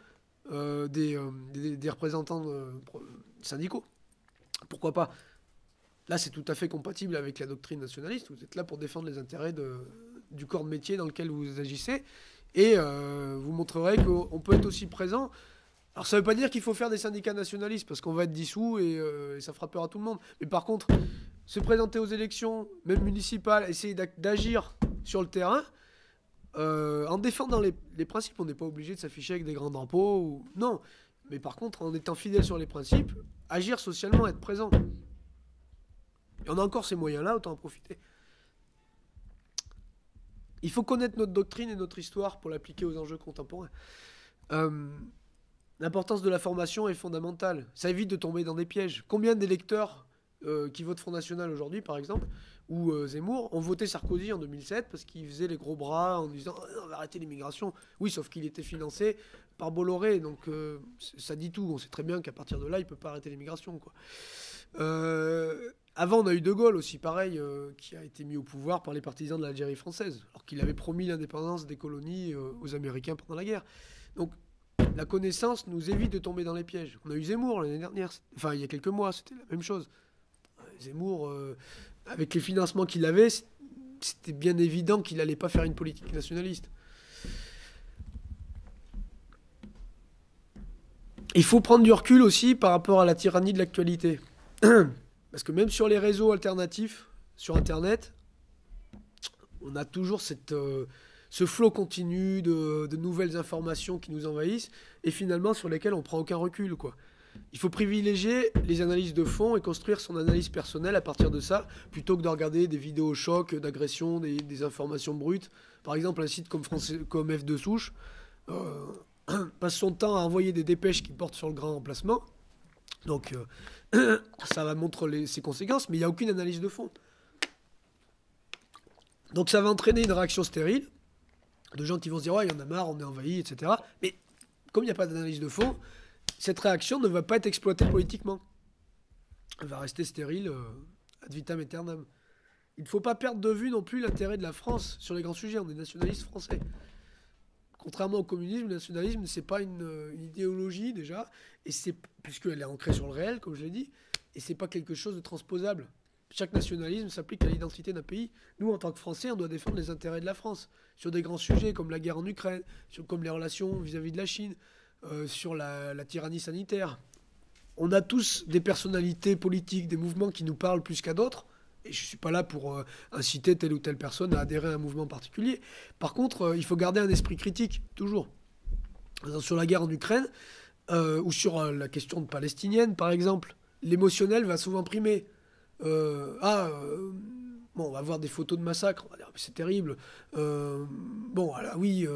des représentants syndicaux. Pourquoi pas ? Là, c'est tout à fait compatible avec la doctrine nationaliste. Vous êtes là pour défendre les intérêts du corps de métier dans lequel vous agissez, et vous montrerez qu'on peut être aussi présent. Alors ça ne veut pas dire qu'il faut faire des syndicats nationalistes, parce qu'on va être dissous et ça frappera tout le monde. Mais par contre, se présenter aux élections, même municipales, essayer d'agir sur le terrain, en défendant les principes, on n'est pas obligé de s'afficher avec des grands drapeaux. Non, mais par contre, en étant fidèle sur les principes, agir socialement, être présent. Et on a encore ces moyens-là, autant en profiter. Il faut connaître notre doctrine et notre histoire pour l'appliquer aux enjeux contemporains. L'importance de la formation est fondamentale. Ça évite de tomber dans des pièges. Combien d'électeurs qui votent Front National aujourd'hui, par exemple, ou Zemmour, ont voté Sarkozy en 2007 parce qu'il faisait les gros bras en disant « on va arrêter l'immigration ». Oui, sauf qu'il était financé par Bolloré, donc ça dit tout. On sait très bien qu'à partir de là, il ne peut pas arrêter l'immigration, quoi. Avant, on a eu De Gaulle aussi, pareil, qui a été mis au pouvoir par les partisans de l'Algérie française, alors qu'il avait promis l'indépendance des colonies aux Américains pendant la guerre. Donc, la connaissance nous évite de tomber dans les pièges. On a eu Zemmour l'année dernière, enfin il y a quelques mois, c'était la même chose. Zemmour, avec les financements qu'il avait, c'était bien évident qu'il n'allait pas faire une politique nationaliste. Il faut prendre du recul aussi par rapport à la tyrannie de l'actualité. Parce que même sur les réseaux alternatifs, sur Internet, on a toujours ce flot continu de nouvelles informations qui nous envahissent et finalement sur lesquelles on prend aucun recul, quoi. Il faut privilégier les analyses de fond et construire son analyse personnelle à partir de ça, plutôt que de regarder des vidéos chocs, d'agressions, des informations brutes. Par exemple, un site comme F2 Souche passe son temps à envoyer des dépêches qui portent sur le grand remplacement. Donc ça va montrer ses conséquences, mais il n'y a aucune analyse de fond. Donc ça va entraîner une réaction stérile, de gens qui vont se dire « ouais, il y en a marre, on est envahi, etc. » Mais comme il n'y a pas d'analyse de fond, cette réaction ne va pas être exploitée politiquement. Elle va rester stérile ad vitam aeternam. Il ne faut pas perdre de vue non plus l'intérêt de la France sur les grands sujets. On est nationalistes français. Contrairement au communisme, le nationalisme, c'est pas une idéologie déjà, et puisqu'elle est ancrée sur le réel, comme je l'ai dit, et c'est pas quelque chose de transposable. Chaque nationalisme s'applique à l'identité d'un pays. Nous, en tant que Français, on doit défendre les intérêts de la France sur des grands sujets comme la guerre en Ukraine, comme les relations vis-à-vis de la Chine, sur la tyrannie sanitaire. On a tous des personnalités politiques, des mouvements qui nous parlent plus qu'à d'autres. Et je ne suis pas là pour inciter telle ou telle personne à adhérer à un mouvement particulier. Par contre, il faut garder un esprit critique, toujours. Sur la guerre en Ukraine, ou sur la question palestinienne, par exemple, l'émotionnel va souvent primer. Bon, on va voir des photos de massacres, on va dire, c'est terrible. Bon, voilà, oui...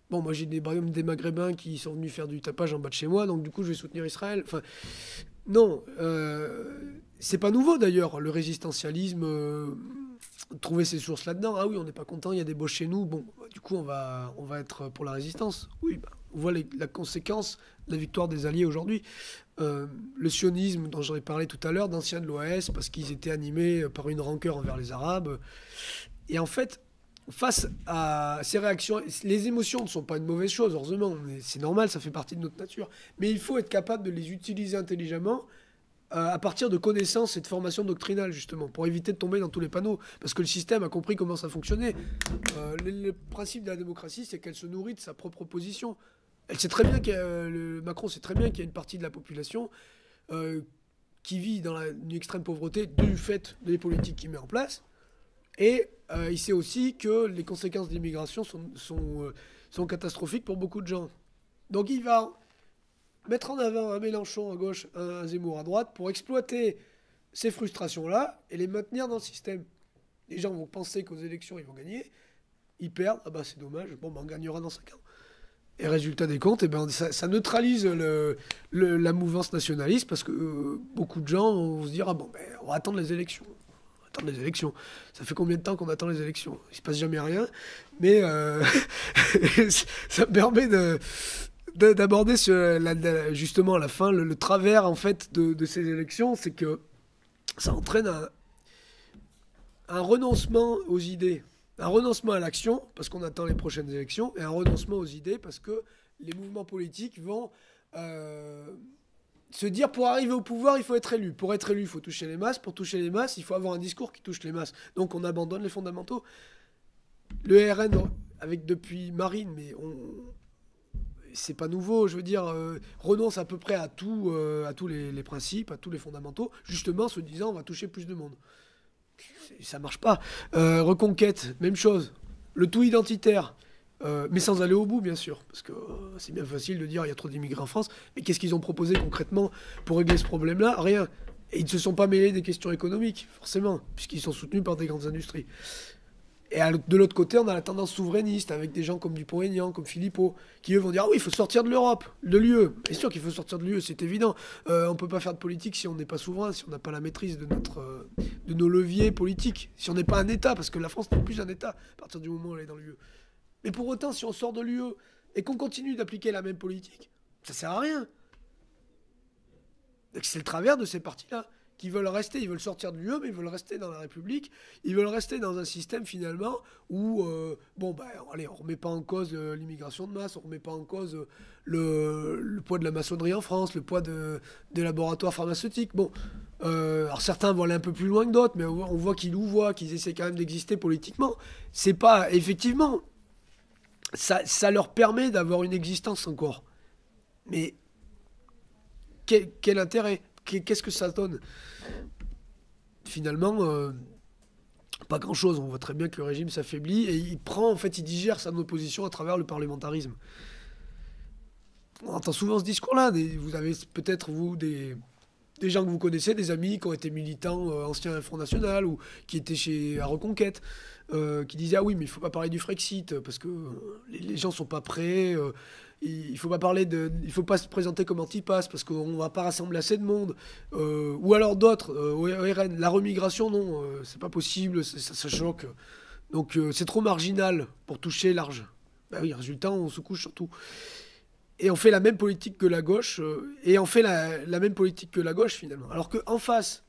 Bon, moi j'ai des Maghrébins qui sont venus faire du tapage en bas de chez moi, donc du coup je vais soutenir Israël. Enfin, non, c'est pas nouveau d'ailleurs, le résistentialisme, trouver ses sources là-dedans. Ah oui, on n'est pas content, il y a des Boches chez nous, bon, du coup on va être pour la résistance. Oui, bah, on voit la conséquence de la victoire des Alliés aujourd'hui. Le sionisme dont j'en ai parlé tout à l'heure, d'anciens de l'OAS, parce qu'ils étaient animés par une rancœur envers les Arabes. Et en fait... face à ces réactions, les émotions ne sont pas une mauvaise chose, heureusement, c'est normal, ça fait partie de notre nature. Mais il faut être capable de les utiliser intelligemment à partir de connaissances et de formation doctrinale, justement, pour éviter de tomber dans tous les panneaux. Parce que le système a compris comment ça fonctionnait. Le principe de la démocratie, c'est qu'elle se nourrit de sa propre position. Elle sait très bien Macron sait très bien qu'il y a une partie de la population qui vit dans une extrême pauvreté du fait des politiques qu'il met en place. Et il sait aussi que les conséquences de l'immigration sont catastrophiques pour beaucoup de gens. Donc il va mettre en avant un Mélenchon à gauche, un Zemmour à droite, pour exploiter ces frustrations-là et les maintenir dans le système. Les gens vont penser qu'aux élections, ils vont gagner. Ils perdent. Ah bah c'est dommage. Bon, bah, on gagnera dans 5 ans. Et résultat des comptes, eh ben, ça neutralise la mouvance nationaliste parce que beaucoup de gens vont se dire « ah bon, ben, on va attendre les élections ». Attendre les élections. Ça fait combien de temps qu'on attend les élections? Il se passe jamais rien, mais ça me permet d'aborder justement à la fin le travers en fait de ces élections, c'est que ça entraîne un renoncement aux idées, un renoncement à l'action parce qu'on attend les prochaines élections et un renoncement aux idées parce que les mouvements politiques vont se dire pour arriver au pouvoir, il faut être élu. Pour être élu, il faut toucher les masses. Pour toucher les masses, il faut avoir un discours qui touche les masses. Donc on abandonne les fondamentaux. Le RN, avec depuis Marine, mais c'est pas nouveau, je veux dire, renonce à peu près à tous les principes, à tous les fondamentaux, justement se disant on va toucher plus de monde. Ça marche pas. Reconquête, même chose. Le tout identitaire. Mais sans aller au bout, bien sûr, parce que c'est bien facile de dire il y a trop d'immigrés en France, mais qu'est-ce qu'ils ont proposé concrètement pour régler ce problème-là? Rien. Et ils ne se sont pas mêlés des questions économiques, forcément, puisqu'ils sont soutenus par des grandes industries. Et de l'autre côté, on a la tendance souverainiste, avec des gens comme Dupont-Aignan, comme Philippot, qui eux vont dire ah oui, il faut sortir de l'Europe, de l'UE. Bien sûr qu'il faut sortir de l'UE, c'est évident. On ne peut pas faire de politique si on n'est pas souverain, si on n'a pas la maîtrise de nos leviers politiques, si on n'est pas un État, parce que la France n'est plus un État à partir du moment où elle est dans l'UE. Mais pour autant, si on sort de l'UE et qu'on continue d'appliquer la même politique, ça sert à rien. Donc c'est le travers de ces partis-là qui veulent rester, ils veulent sortir de l'UE, mais ils veulent rester dans la République, ils veulent rester dans un système finalement où, allez, on remet pas en cause l'immigration de masse, on remet pas en cause le poids de la maçonnerie en France, le poids des laboratoires pharmaceutiques. Bon, alors certains vont aller un peu plus loin que d'autres, mais on voit qu'ils essaient quand même d'exister politiquement. C'est pas, effectivement... Ça leur permet d'avoir une existence encore. Mais quel intérêt? Qu'est-ce que ça donne? Finalement, pas grand-chose. On voit très bien que le régime s'affaiblit et il digère sa opposition à travers le parlementarisme. On entend souvent ce discours-là. Vous avez peut-être, vous, des gens que vous connaissez, des amis qui ont été militants anciens Front National ou qui étaient chez à Reconquête, qui disaient ah oui mais il faut pas parler du Frexit parce que les gens sont pas prêts. Il faut pas parler il faut pas se présenter comme anti-pass parce qu'on va pas rassembler assez de monde. Ou alors d'autres, au RN, la remigration non, c'est pas possible, ça choque. Donc c'est trop marginal pour toucher large. Bah oui, résultat on se couche surtout. Et on fait la même politique que la gauche, et on fait la même politique que la gauche finalement. Alors qu'en face,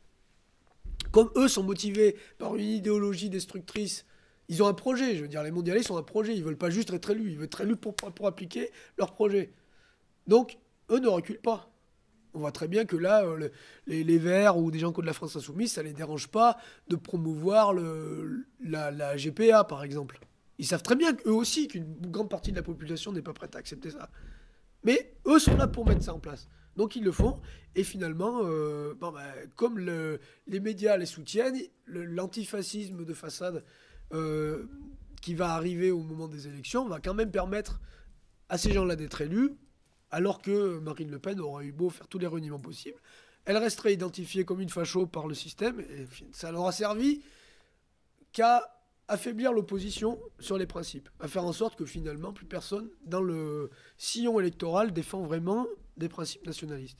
comme eux sont motivés par une idéologie destructrice, ils ont un projet, je veux dire, les mondialistes ont un projet, ils veulent pas juste être élus, ils veulent être élus pour appliquer leur projet. Donc, eux ne reculent pas. On voit très bien que là, les Verts ou des gens contre la France Insoumise, ça les dérange pas de promouvoir la GPA, par exemple. Ils savent très bien qu'eux aussi, qu'une grande partie de la population n'est pas prête à accepter ça. Mais eux sont là pour mettre ça en place. Donc ils le font. Et finalement, comme les médias les soutiennent, l'antifascisme de façade qui va arriver au moment des élections va quand même permettre à ces gens-là d'être élus, alors que Marine Le Pen aurait eu beau faire tous les reniements possibles. Elle resterait identifiée comme une facho par le système, et ça n'aura servi qu'à affaiblir l'opposition sur les principes, à faire en sorte que finalement plus personne dans le sillon électoral défend vraiment des principes nationalistes.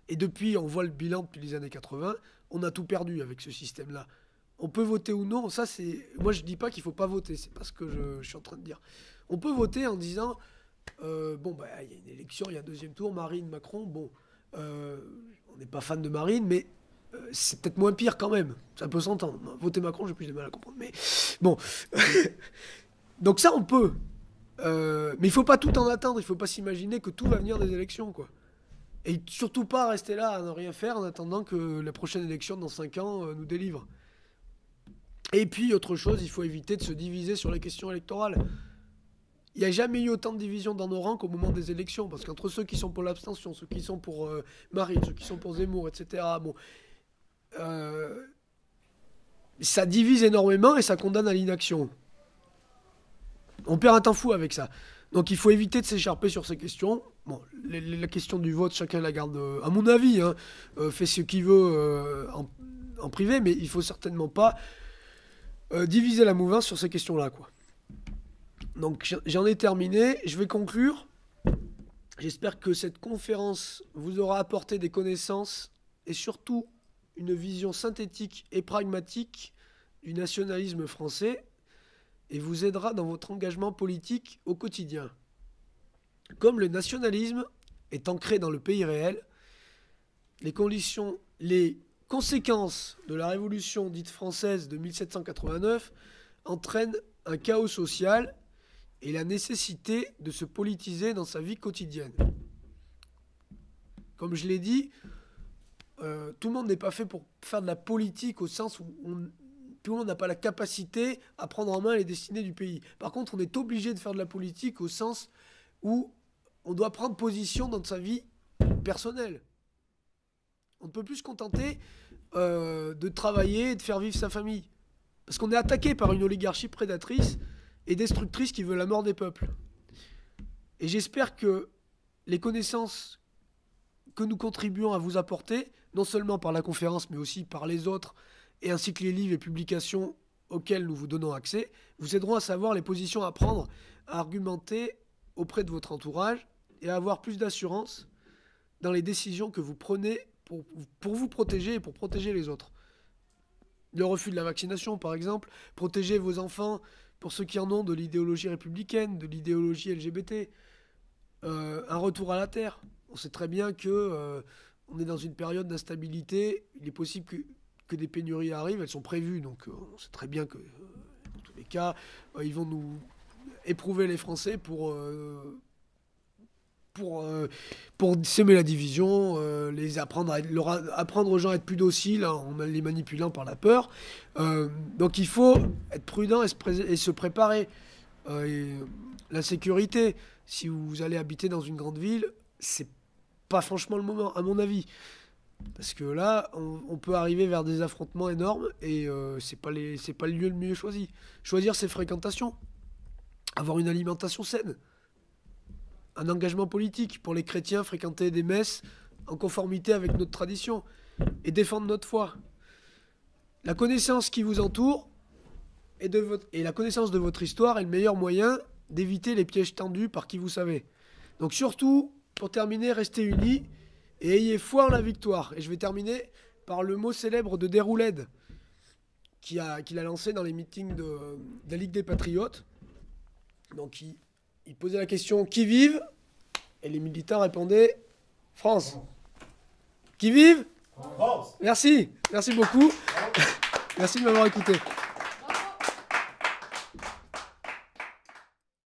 Et depuis, on voit le bilan depuis les années 80, on a tout perdu avec ce système-là. On peut voter ou non, ça c'est... Moi je dis pas qu'il faut pas voter, c'est pas ce que je suis en train de dire. On peut voter en disant, il y a une élection, il y a un deuxième tour, Marine, Macron, on n'est pas fan de Marine, mais c'est peut-être moins pire quand même. Ça peut s'entendre. Voter Macron, j'ai plus de mal à comprendre. Mais bon. Donc ça, on peut. Mais il faut pas tout en attendre. Il faut pas s'imaginer que tout va venir des élections, quoi. Et surtout pas rester là à ne rien faire en attendant que la prochaine élection dans 5 ans nous délivre. Et puis, autre chose, il faut éviter de se diviser sur les questions électorales. Il n'y a jamais eu autant de divisions dans nos rangs qu'au moment des élections. Parce qu'entre ceux qui sont pour l'abstention, ceux qui sont pour Marine, ceux qui sont pour Zemmour, etc., ça divise énormément et ça condamne à l'inaction. On perd un temps fou avec ça. Donc il faut éviter de s'écharper sur ces questions. Bon, la question du vote, chacun la garde, à mon avis, fait ce qu'il veut en privé, mais il faut certainement pas diviser la mouvance sur ces questions-là, quoi. Donc j'en ai terminé, je vais conclure. J'espère que cette conférence vous aura apporté des connaissances et surtout une vision synthétique et pragmatique du nationalisme français et vous aidera dans votre engagement politique au quotidien. Comme le nationalisme est ancré dans le pays réel, les conséquences de la révolution dite française de 1789 entraînent un chaos social et la nécessité de se politiser dans sa vie quotidienne. Comme je l'ai dit, tout le monde n'est pas fait pour faire de la politique au sens où tout le monde n'a pas la capacité à prendre en main les destinées du pays. Par contre, on est obligé de faire de la politique au sens où on doit prendre position dans sa vie personnelle. On ne peut plus se contenter de travailler et de faire vivre sa famille. Parce qu'on est attaqué par une oligarchie prédatrice et destructrice qui veut la mort des peuples. Et j'espère que les connaissances que nous contribuons à vous apporter, non seulement par la conférence, mais aussi par les autres, et ainsi que les livres et publications auxquels nous vous donnons accès, vous aideront à savoir les positions à prendre, à argumenter auprès de votre entourage et à avoir plus d'assurance dans les décisions que vous prenez pour vous protéger et pour protéger les autres. Le refus de la vaccination, par exemple, protéger vos enfants, pour ceux qui en ont, de l'idéologie républicaine, de l'idéologie LGBT, un retour à la terre. On sait très bien que on est dans une période d'instabilité. Il est possible que des pénuries arrivent. Elles sont prévues. Donc on sait très bien que, dans tous les cas, ils vont nous éprouver les Français pour semer la division, apprendre aux gens à être plus dociles en les manipulant par la peur. Donc il faut être prudent et se préparer. La sécurité, si vous allez habiter dans une grande ville, c'est pas franchement le moment, à mon avis. Parce que là, on peut arriver vers des affrontements énormes et c'est pas le lieu le mieux choisi. Choisir ses fréquentations. Avoir une alimentation saine. un engagement politique. Pour les chrétiens, fréquenter des messes en conformité avec notre tradition et défendre notre foi. La connaissance qui vous entoure et la connaissance de votre histoire est le meilleur moyen d'éviter les pièges tendus par qui vous savez. Donc surtout, pour terminer, restez unis et ayez foi en la victoire. Et je vais terminer par le mot célèbre de Déroulède, qu'il a lancé dans les meetings de la Ligue des Patriotes. Donc il posait la question « Qui vive ?» Et les militants répondaient « France ». Qui vive ? France. Merci beaucoup. Merci de m'avoir écouté.